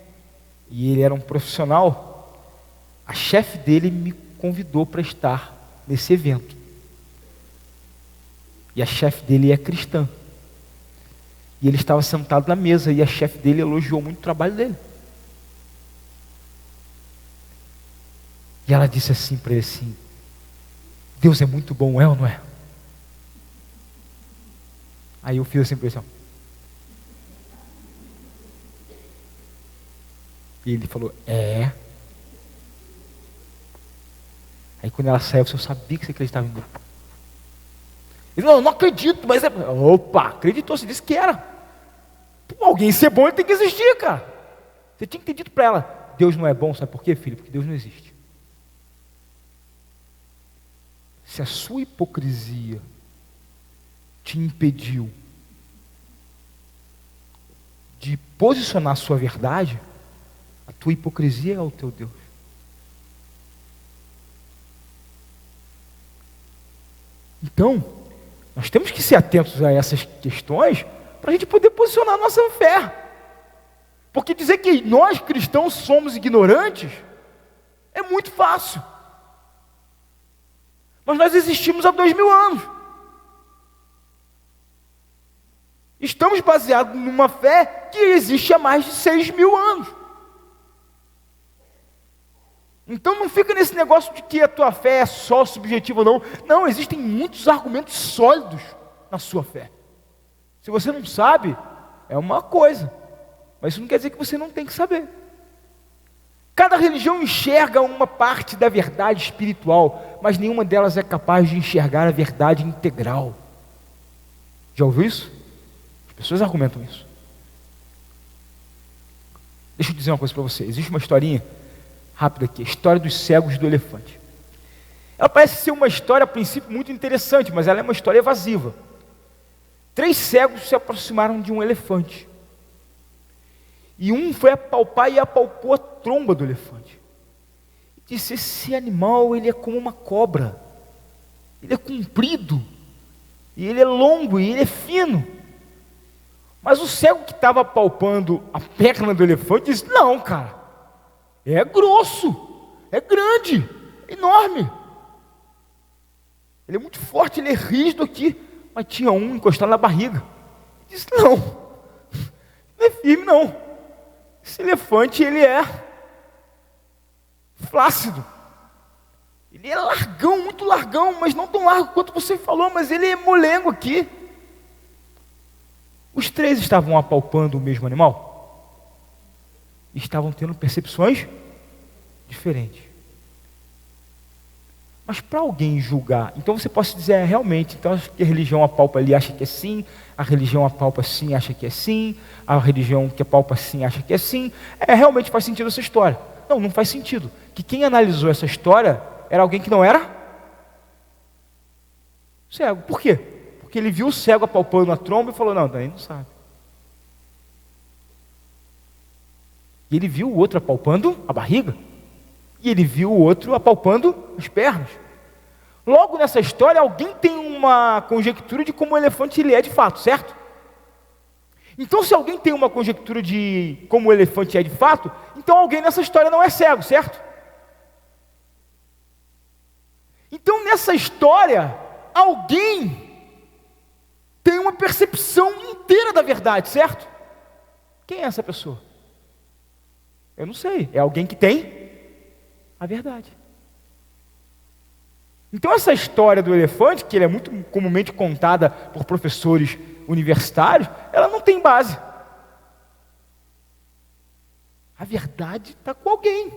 e ele era um profissional. A chefe dele me convidou para estar nesse evento. E a chefe dele é cristã. E ele estava sentado na mesa, e a chefe dele elogiou muito o trabalho dele. E ela disse assim para ele assim: Deus é muito bom, é ou não é? Aí eu fiz assim para ele assim, e ele falou, é. Aí quando ela saiu, eu sabia que você acreditava em Deus. Ele, não acredito, mas é... Opa, acreditou, você disse que era. Pô, alguém ser bom, ele tem que existir, cara. Você tinha que ter dito para ela, Deus não é bom, sabe por quê, filho? Porque Deus não existe. Se a sua hipocrisia te impediu de posicionar a sua verdade, a tua hipocrisia é o teu Deus. Então, nós temos que ser atentos a essas questões para a gente poder posicionar a nossa fé. Porque dizer que nós cristãos somos ignorantes é muito fácil. Mas nós existimos há 2000 anos. Estamos baseados numa fé que existe há mais de 6.000 anos. Então não fica nesse negócio de que a tua fé é só subjetiva, não. Não, existem muitos argumentos sólidos na sua fé. Se você não sabe, é uma coisa. Mas isso não quer dizer que você não tem que saber. Cada religião enxerga uma parte da verdade espiritual, mas nenhuma delas é capaz de enxergar a verdade integral. Já ouviu isso? As pessoas argumentam isso. Deixa eu dizer uma coisa para você. Existe uma historinha rápida aqui, a história dos cegos do elefante. Ela parece ser uma história, a princípio, muito interessante, mas ela é uma história evasiva. 3 cegos se aproximaram de um elefante. E um foi apalpar e apalpou a tromba do elefante. E disse: esse animal, ele é como uma cobra. Ele é comprido, e ele é longo, e ele é fino. Mas o cego que estava apalpando a perna do elefante disse: não, cara, é grosso, é grande, é enorme. Ele é muito forte, ele é rígido aqui. Mas tinha um encostado na barriga. Ele disse: não, não é firme não. Esse elefante, ele é flácido. Ele é largão, muito largão, mas não tão largo quanto você falou, mas ele é molengo aqui. Os 3 estavam apalpando o mesmo animal? Estavam tendo percepções diferentes. Mas para alguém julgar, então você pode dizer, realmente, então acho que a religião apalpa ali acha que é sim, a religião apalpa sim acha que é sim, a religião que apalpa sim acha que é sim. Realmente faz sentido essa história. Não, não faz sentido. Que quem analisou essa história era alguém que não era cego. Por quê? Porque ele viu o cego apalpando a tromba e falou: não, daí não sabe. E ele viu o outro apalpando a barriga. E ele viu o outro apalpando as pernas. Logo nessa história, alguém tem uma conjectura de como o elefante ele é de fato, certo? Então, se alguém tem uma conjectura de como o elefante é de fato, então alguém nessa história não é cego, certo? Então, nessa história, alguém tem uma percepção inteira da verdade, certo? Quem é essa pessoa? Eu não sei. É alguém que tem a verdade. Então essa história do elefante, que ele é muito comumente contada por professores universitários, ela não tem base. A verdade está com alguém.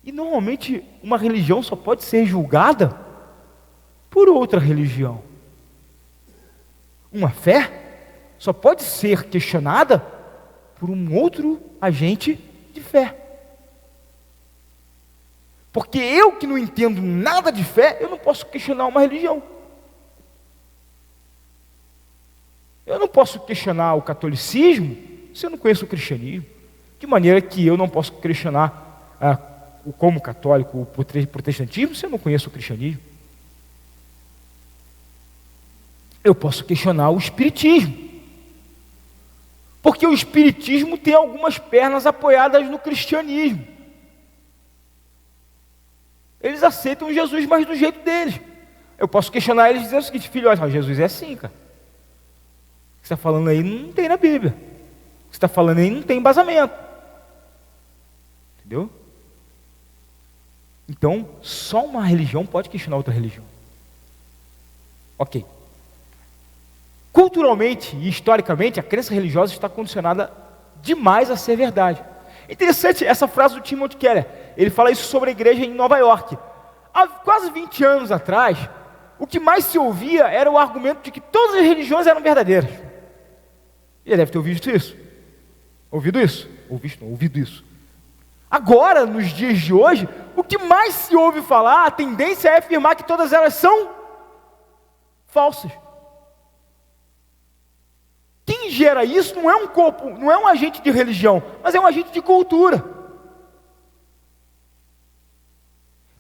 E normalmente uma religião só pode ser julgada por outra religião. Uma fé só pode ser questionada por um outro agente de fé. Porque eu que não entendo nada de fé, eu não posso questionar uma religião. Eu não posso questionar o catolicismo se eu não conheço o cristianismo. De maneira que eu não posso questionar como católico o protestantismo se eu não conheço o cristianismo. Eu posso questionar o espiritismo. Porque o espiritismo tem algumas pernas apoiadas no cristianismo. Eles aceitam Jesus, mas do jeito deles. Eu posso questionar eles dizendo o seguinte: filho, olha, Jesus é assim, cara. O que você está falando aí não tem na Bíblia. O que você está falando aí não tem embasamento. Entendeu? Então, só uma religião pode questionar outra religião. Ok. Culturalmente e historicamente, a crença religiosa está condicionada demais a ser verdade. Interessante essa frase do Timothy Keller. Ele fala isso sobre a igreja em Nova York. Há quase 20 anos atrás, o que mais se ouvia era o argumento de que todas as religiões eram verdadeiras. Ele deve ter ouvido isso. Ouvido isso? Ouvido isso. Agora, nos dias de hoje, o que mais se ouve falar, a tendência é afirmar que todas elas são falsas. Quem gera isso não é um corpo, não é um agente de religião, mas é um agente de cultura.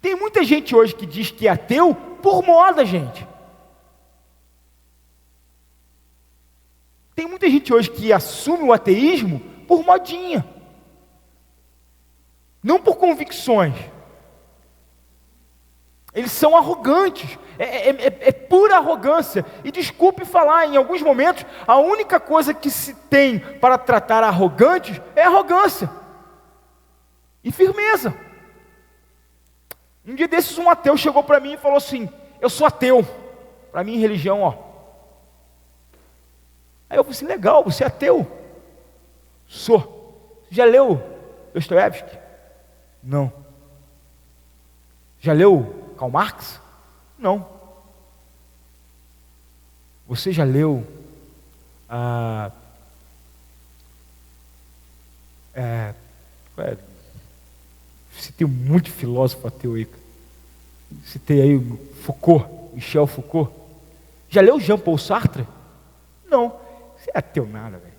Tem muita gente hoje que diz que é ateu por moda, gente. Tem muita gente hoje que assume o ateísmo por modinha, não por convicções. Eles são arrogantes, é pura arrogância. E desculpe falar, em alguns momentos, a única coisa que se tem para tratar arrogantes é arrogância e firmeza. Um dia desses, um ateu chegou para mim e falou assim: eu sou ateu, para mim religião, ó. Aí eu falei assim: legal, você é ateu? Sou. Já leu Dostoiévski? Não. Já leu Karl Marx? Não. Você já leu citei muito filósofo ateu aí. Citei aí Foucault, Michel Foucault. Já leu Jean-Paul Sartre? Não. Você é ateu nada, velho.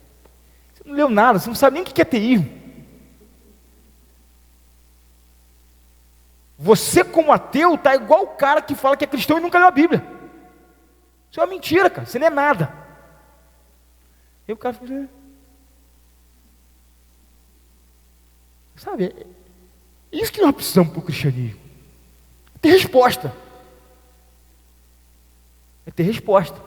Você não leu nada, você não sabe nem o que é ateísmo. Você, como ateu, está igual o cara que fala que é cristão e nunca leu a Bíblia. Isso é uma mentira, cara. Você não é nada. E o cara fica... Sabe, é isso que nós precisamos para o cristianismo. É ter resposta. É ter resposta.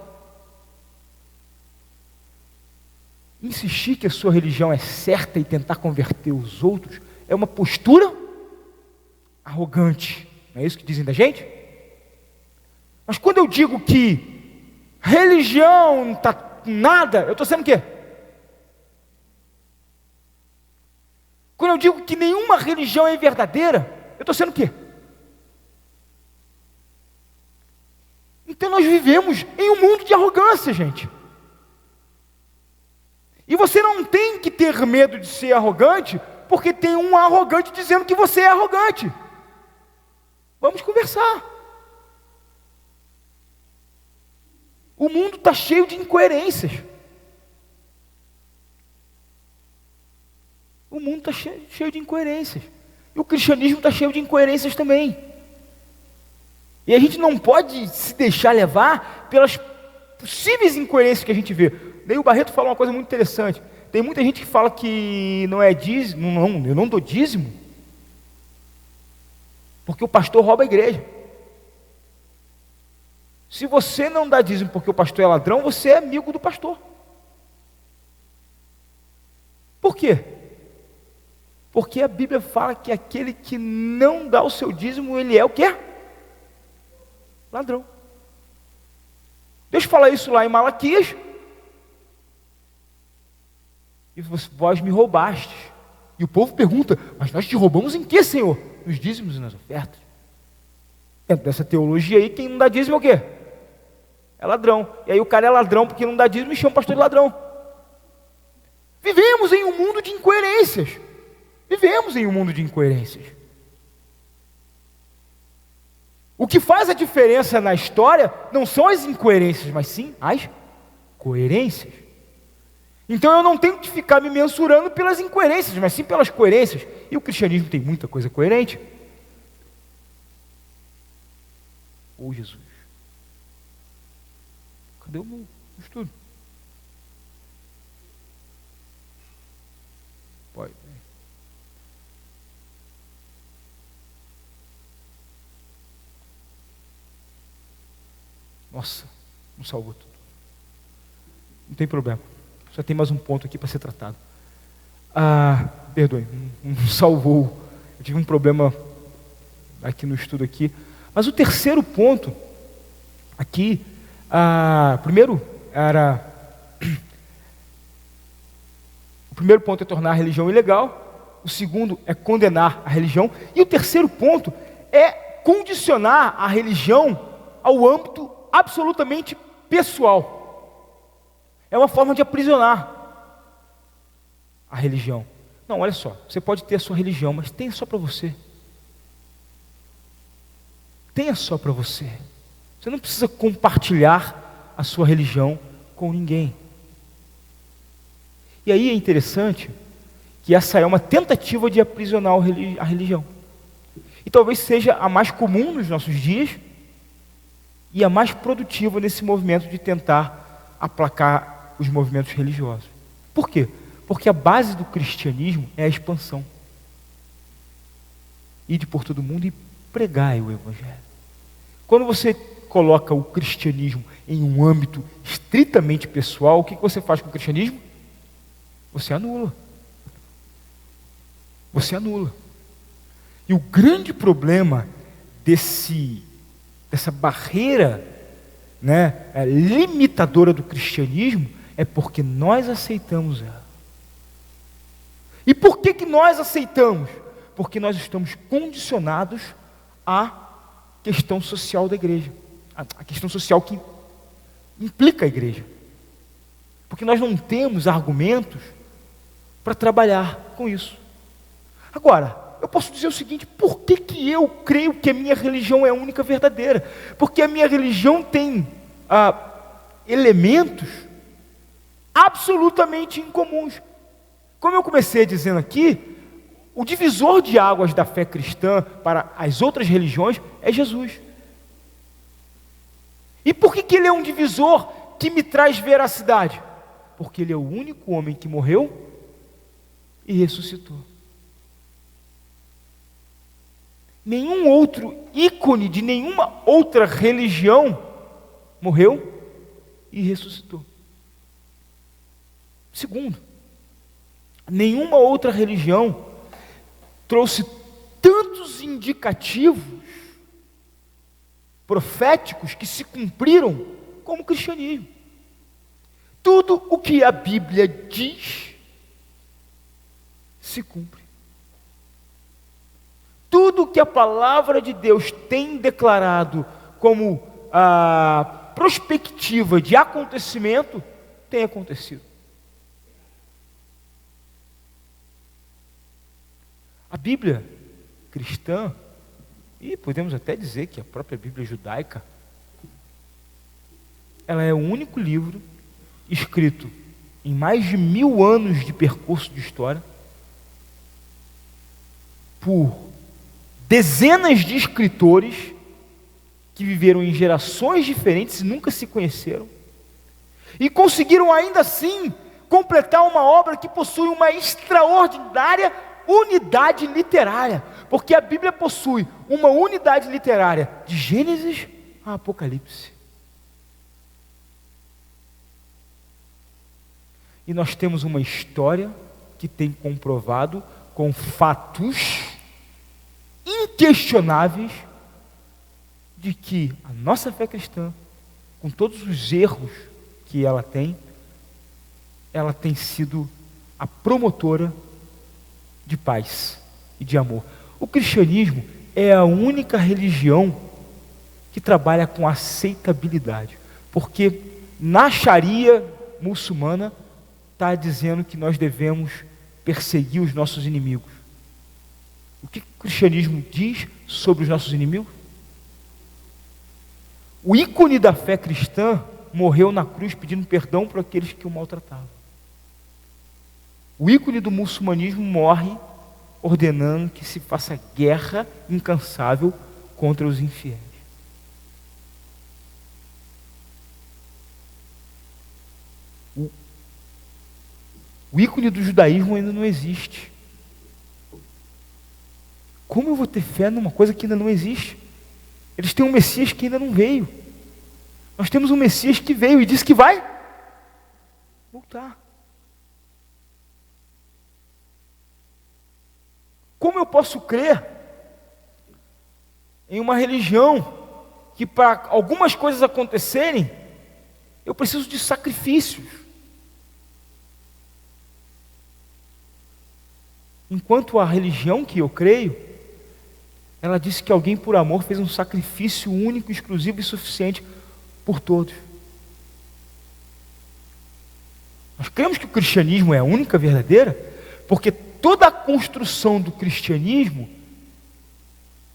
Insistir que a sua religião é certa e tentar converter os outros é uma postura arrogante. Não é isso que dizem da gente? Mas quando eu digo que religião não está nada, eu estou sendo o quê? Quando eu digo que nenhuma religião é verdadeira, eu estou sendo o quê? Então nós vivemos em um mundo de arrogância, gente. E você não tem que ter medo de ser arrogante, porque tem um arrogante dizendo que você é arrogante. Vamos conversar. O mundo está cheio de incoerências. O mundo está cheio de incoerências. E o cristianismo está cheio de incoerências também. E a gente não pode se deixar levar pelas possíveis incoerências que a gente vê. Daí o Barreto fala uma coisa muito interessante. Tem muita gente que fala que não é dízimo. Não, eu não dou dízimo, porque o pastor rouba a igreja. Se você não dá dízimo porque o pastor é ladrão, você é amigo do pastor. Por quê? Porque a Bíblia fala que aquele que não dá o seu dízimo, ele é o quê? Ladrão. Deixa eu falar isso lá em Malaquias. E vós me roubastes. E o povo pergunta: mas nós te roubamos em que, Senhor? Nos dízimos e nas ofertas. Dentro dessa teologia aí, quem não dá dízimo é o quê? É ladrão. E aí o cara é ladrão porque não dá dízimo e chama o pastor de ladrão. Vivemos em um mundo de incoerências. Vivemos em um mundo de incoerências. O que faz a diferença na história não são as incoerências, mas sim as coerências. Então eu não tenho que ficar me mensurando pelas incoerências, mas sim pelas coerências. E o cristianismo tem muita coisa coerente. Oh, Jesus. Cadê o meu estudo? Pode. Nossa, não salvou tudo. Não tem problema. Só tem mais um ponto aqui para ser tratado. Perdoe, não salvou. Eu tive um problema aqui no estudo aqui. Mas o terceiro ponto aqui, primeiro era... O primeiro ponto é tornar a religião ilegal. O segundo é condenar a religião. E o terceiro ponto é condicionar a religião ao âmbito absolutamente pessoal. É uma forma de aprisionar a religião. Não, olha só, você pode ter a sua religião, mas tenha só para você. Tenha só para você. Você não precisa compartilhar a sua religião com ninguém. E aí é interessante que essa é uma tentativa de aprisionar a religião. E talvez seja a mais comum nos nossos dias, e a mais produtiva nesse movimento de tentar aplacar os movimentos religiosos. Por quê? Porque a base do cristianismo é a expansão. Ide por todo mundo e pregai o Evangelho. Quando você coloca o cristianismo em um âmbito estritamente pessoal, o que você faz com o cristianismo? Você anula. Você anula. E o grande problema dessa barreira, limitadora do cristianismo é porque nós aceitamos ela. E por que nós aceitamos? Porque nós estamos condicionados à questão social da igreja, a questão social que implica a igreja. Porque nós não temos argumentos para trabalhar com isso. Agora, eu posso dizer o seguinte: por que eu creio que a minha religião é a única verdadeira? Porque a minha religião tem elementos absolutamente incomuns. Como eu comecei dizendo aqui, o divisor de águas da fé cristã para as outras religiões é Jesus. E por que ele é um divisor que me traz veracidade? Porque ele é o único homem que morreu e ressuscitou. Nenhum outro ícone de nenhuma outra religião morreu e ressuscitou. Segundo, nenhuma outra religião trouxe tantos indicativos proféticos que se cumpriram como o cristianismo. Tudo o que a Bíblia diz se cumpre. Tudo o que a palavra de Deus tem declarado como a perspectiva de acontecimento tem acontecido. A Bíblia cristã, e podemos até dizer que a própria Bíblia judaica, ela é o único livro escrito em mais de 1000 anos de percurso de história, por dezenas de escritores que viveram em gerações diferentes e nunca se conheceram, e conseguiram ainda assim completar uma obra que possui uma extraordinária unidade literária, porque a Bíblia possui uma unidade literária de Gênesis a Apocalipse. E nós temos uma história que tem comprovado com fatos inquestionáveis de que a nossa fé cristã, com todos os erros que ela tem sido a promotora de paz e de amor. O cristianismo é a única religião que trabalha com aceitabilidade, porque na Sharia muçulmana está dizendo que nós devemos perseguir os nossos inimigos. O que o cristianismo diz sobre os nossos inimigos? O ícone da fé cristã morreu na cruz pedindo perdão por aqueles que o maltratavam. O ícone do muçulmanismo morre ordenando que se faça guerra incansável contra os infiéis. O ícone do judaísmo ainda não existe. Como eu vou ter fé numa coisa que ainda não existe? Eles têm um Messias que ainda não veio. Nós temos um Messias que veio e disse que vai voltar. Como eu posso crer em uma religião que para algumas coisas acontecerem, eu preciso de sacrifícios? Enquanto a religião que eu creio, ela disse que alguém por amor fez um sacrifício único, exclusivo e suficiente por todos. Nós cremos que o cristianismo é a única verdadeira, porque toda a construção do cristianismo,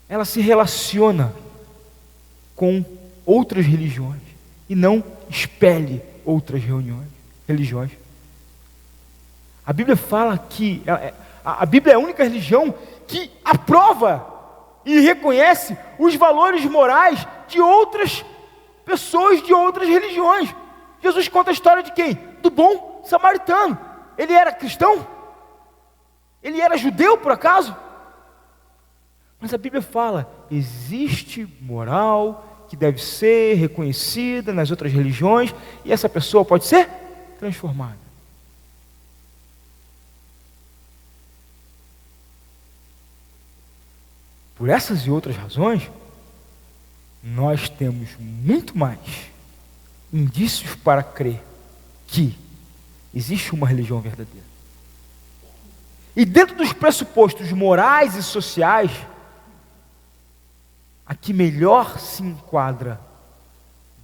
ela se relaciona com outras religiões e não espelhe outras religiões. A Bíblia fala que a Bíblia é a única religião que aprova e reconhece os valores morais de outras pessoas de outras religiões. Jesus conta a história de quem? Do bom samaritano. Ele era cristão? Ele era judeu, por acaso? Mas a Bíblia fala, existe moral que deve ser reconhecida nas outras religiões, e essa pessoa pode ser transformada. Por essas e outras razões, nós temos muito mais indícios para crer que existe uma religião verdadeira. E dentro dos pressupostos morais e sociais, a que melhor se enquadra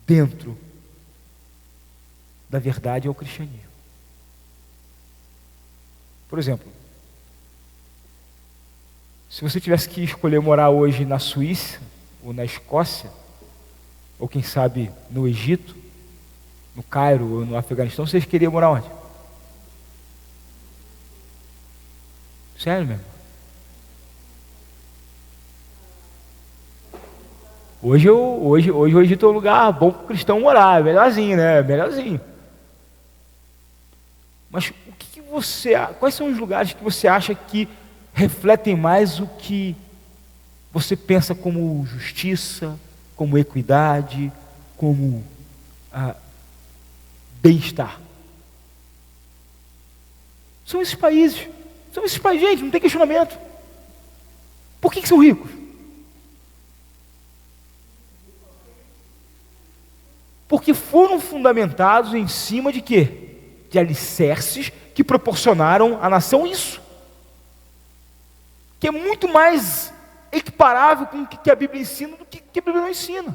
dentro da verdade é o cristianismo. Por exemplo, se você tivesse que escolher morar hoje na Suíça, ou na Escócia, ou quem sabe no Egito, no Cairo ou no Afeganistão, vocês queriam morar onde? Sério mesmo? Hoje o Egito é um lugar bom para o cristão morar, é melhorzinho, né? Melhorzinho. Mas quais são os lugares que você acha que refletem mais o que você pensa como justiça, como equidade, como bem-estar? São esses países, gente, não tem questionamento. Por que são ricos? Porque foram fundamentados em cima de quê? De alicerces que proporcionaram à nação isso. Que é muito mais equiparável com o que a Bíblia ensina do que a Bíblia não ensina.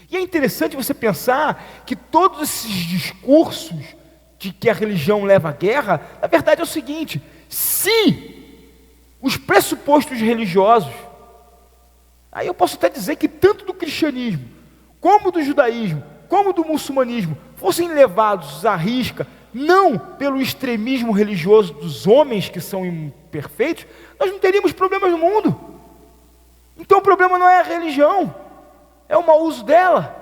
E é interessante você pensar que todos esses discursos de que a religião leva à guerra, na verdade é o seguinte: se os pressupostos religiosos, aí eu posso até dizer que tanto do cristianismo, como do judaísmo, como do muçulmanismo, fossem levados à risca, não pelo extremismo religioso dos homens que são imperfeitos, nós não teríamos problemas no mundo. Então o problema não é a religião, é o mau uso dela.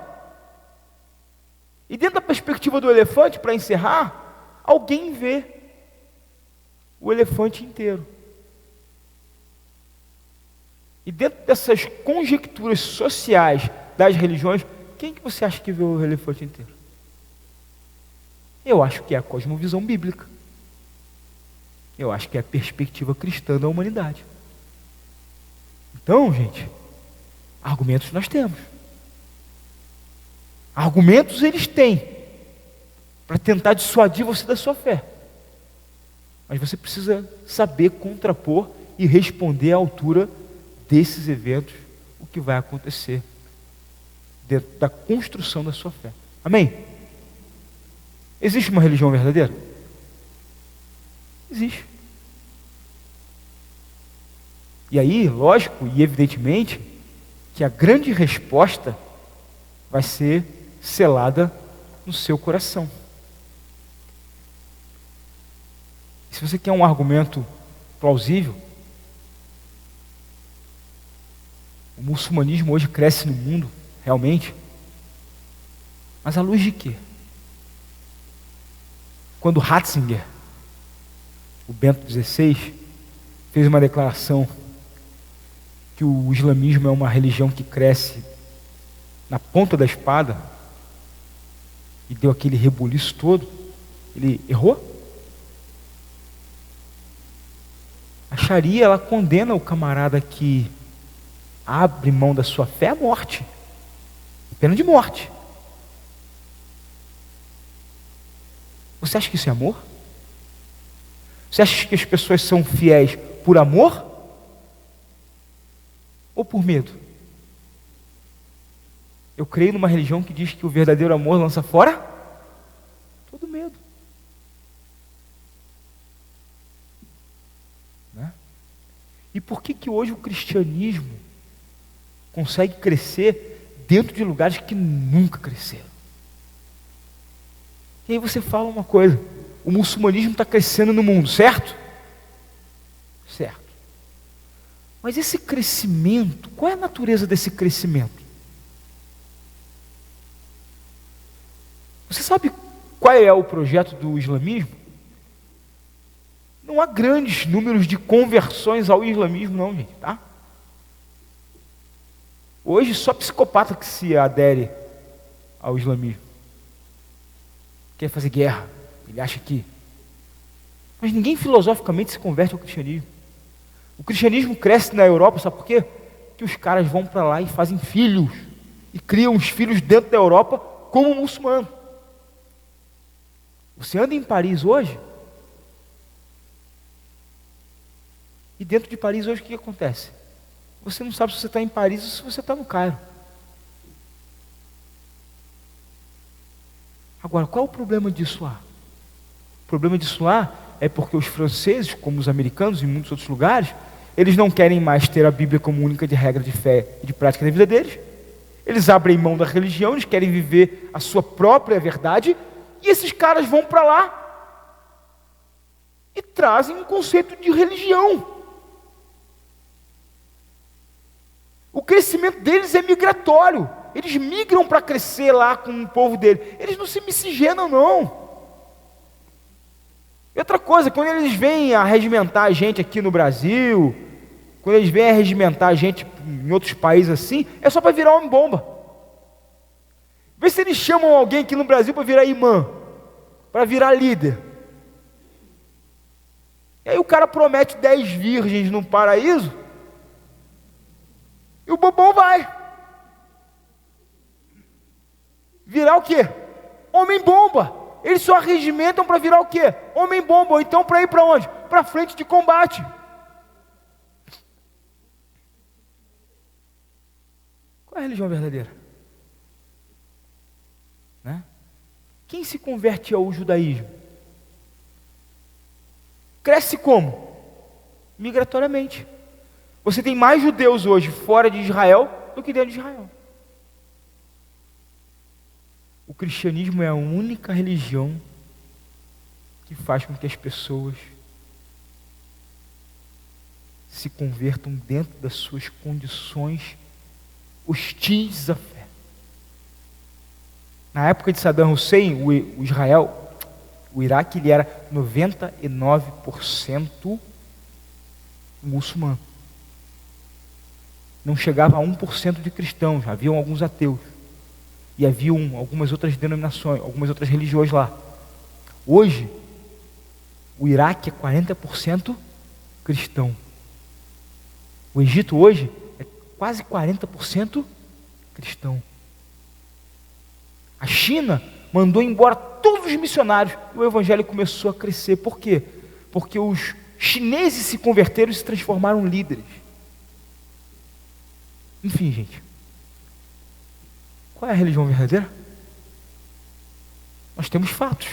E dentro da perspectiva do elefante, para encerrar, alguém vê o elefante inteiro. E dentro dessas conjecturas sociais das religiões, quem que você acha que vê o elefante inteiro? Eu acho que é a cosmovisão bíblica. Eu acho que é a perspectiva cristã da humanidade. Então, gente, argumentos nós temos. Argumentos eles têm para tentar dissuadir você da sua fé. Mas você precisa saber contrapor e responder à altura desses eventos, o que vai acontecer dentro da construção da sua fé. Amém? Existe uma religião verdadeira? Existe. E aí, lógico e evidentemente, que a grande resposta vai ser selada no seu coração. Se você quer um argumento plausível, o muçulmanismo hoje cresce no mundo, realmente, mas à luz de quê? Quando Ratzinger, o Bento XVI, fez uma declaração que o islamismo é uma religião que cresce na ponta da espada, e deu aquele rebuliço todo, ele errou? A Sharia, ela condena o camarada que abre mão da sua fé à morte, pena de morte. Você acha que isso é amor? Você acha que as pessoas são fiéis por amor ou por medo? Eu creio numa religião que diz que o verdadeiro amor lança fora todo medo. Né? E por que hoje o cristianismo consegue crescer dentro de lugares que nunca cresceram? E aí você fala uma coisa: o muçulmanismo está crescendo no mundo, certo? Certo. Mas esse crescimento, qual é a natureza desse crescimento? Você sabe qual é o projeto do islamismo? Não há grandes números de conversões ao islamismo, não, gente, tá? Hoje só psicopata que se adere ao islamismo. Quer fazer guerra, ele acha que... Mas ninguém filosoficamente se converte ao cristianismo. O cristianismo cresce na Europa, sabe por quê? Porque os caras vão para lá e fazem filhos, e criam os filhos dentro da Europa como muçulmano. Você anda em Paris hoje, e dentro de Paris hoje o que acontece? Você não sabe se você está em Paris ou se você está no Cairo. Agora, qual é o problema disso lá? O problema disso lá é porque os franceses, como os americanos e muitos outros lugares, eles não querem mais ter a Bíblia como única de regra de fé e de prática da vida deles. Eles abrem mão da religião, eles querem viver a sua própria verdade, e esses caras vão para lá e trazem um conceito de religião. O crescimento deles é migratório. Eles migram para crescer lá com o povo dele. Eles não se miscigenam, não. E outra coisa, quando eles vêm a regimentar a gente aqui no Brasil, quando eles vêm a regimentar a gente em outros países assim, é só para virar homem-bomba. Vê se eles chamam alguém aqui no Brasil para virar imã, para virar líder. E aí o cara promete 10 virgens no paraíso, e o bobão vai. Virar o quê? Homem-bomba. Eles só regimentam para virar o quê? Homem-bomba. Ou então para ir para onde? Para frente de combate. Qual é a religião verdadeira? Né? Quem se converte ao judaísmo? Cresce como? Migratoriamente. Você tem mais judeus hoje fora de Israel do que dentro de Israel. O cristianismo é a única religião que faz com que as pessoas se convertam dentro das suas condições hostis à fé. Na época de Saddam Hussein, o Israel, o Iraque, ele era 99% muçulmano. Não chegava a 1% de cristãos, haviam alguns ateus. E haviam algumas outras denominações, algumas outras religiões lá. Hoje, o Iraque é 40% cristão. O Egito hoje é quase 40% cristão. A China mandou embora todos os missionários e o evangelho começou a crescer. Por quê? Porque os chineses se converteram e se transformaram em líderes. Enfim, gente. Qual é a religião verdadeira? Nós temos fatos.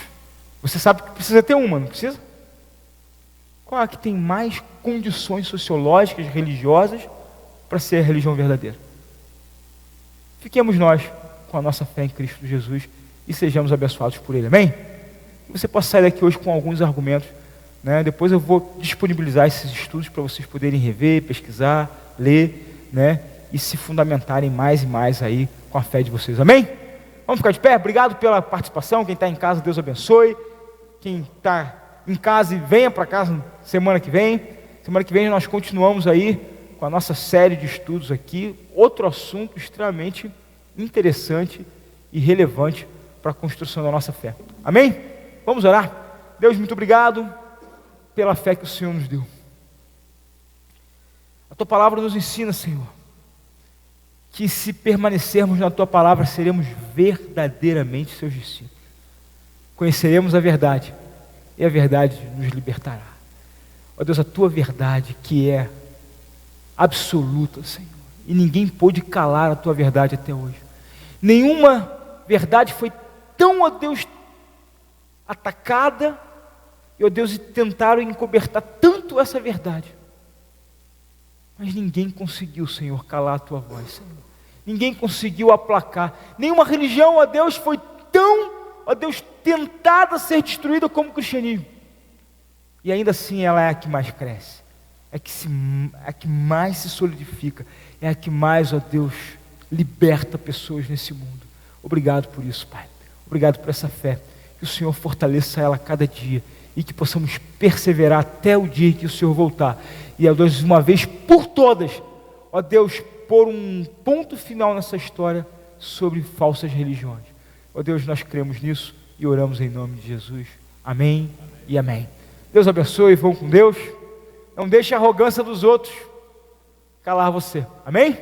Você sabe que precisa ter uma, não precisa? Qual é a que tem mais condições sociológicas, religiosas, para ser a religião verdadeira? Fiquemos nós com a nossa fé em Cristo Jesus e sejamos abençoados por Ele, amém? Que você possa sair daqui hoje com alguns argumentos, né? Depois eu vou disponibilizar esses estudos para vocês poderem rever, pesquisar, ler, né? E se fundamentarem mais e mais aí com a fé de vocês, amém? Vamos ficar de pé? Obrigado pela participação. Quem está em casa, Deus abençoe. Quem está em casa, venha para casa semana que vem. Semana que vem nós continuamos aí com a nossa série de estudos aqui. Outro assunto extremamente interessante e relevante para a construção da nossa fé. Amém? Vamos orar? Deus, muito obrigado pela fé que o Senhor nos deu. A Tua palavra nos ensina, Senhor, que se permanecermos na Tua palavra, seremos verdadeiramente Seus discípulos. Conheceremos a verdade, e a verdade nos libertará. Ó Deus, a Tua verdade que é absoluta, Senhor, e ninguém pôde calar a Tua verdade até hoje. Nenhuma verdade foi tão, ó Deus, atacada, e ó Deus, e tentaram encobertar tanto essa verdade. Mas ninguém conseguiu, Senhor, calar a Tua voz, Senhor. Ninguém conseguiu aplacar. Nenhuma religião, ó Deus, foi tão, ó Deus, tentada a ser destruída como o cristianismo. E ainda assim ela é a que mais cresce. É a que mais se solidifica. É a que mais, ó Deus, liberta pessoas nesse mundo. Obrigado por isso, Pai. Obrigado por essa fé. Que o Senhor fortaleça ela a cada dia e que possamos perseverar até o dia que o Senhor voltar. E, ó Deus, uma vez por todas, ó Deus, pôr um ponto final nessa história sobre falsas religiões. Ó Deus, nós cremos nisso e oramos em nome de Jesus. Amém e amém. Deus abençoe, vão com Deus. Não deixe a arrogância dos outros calar você. Amém?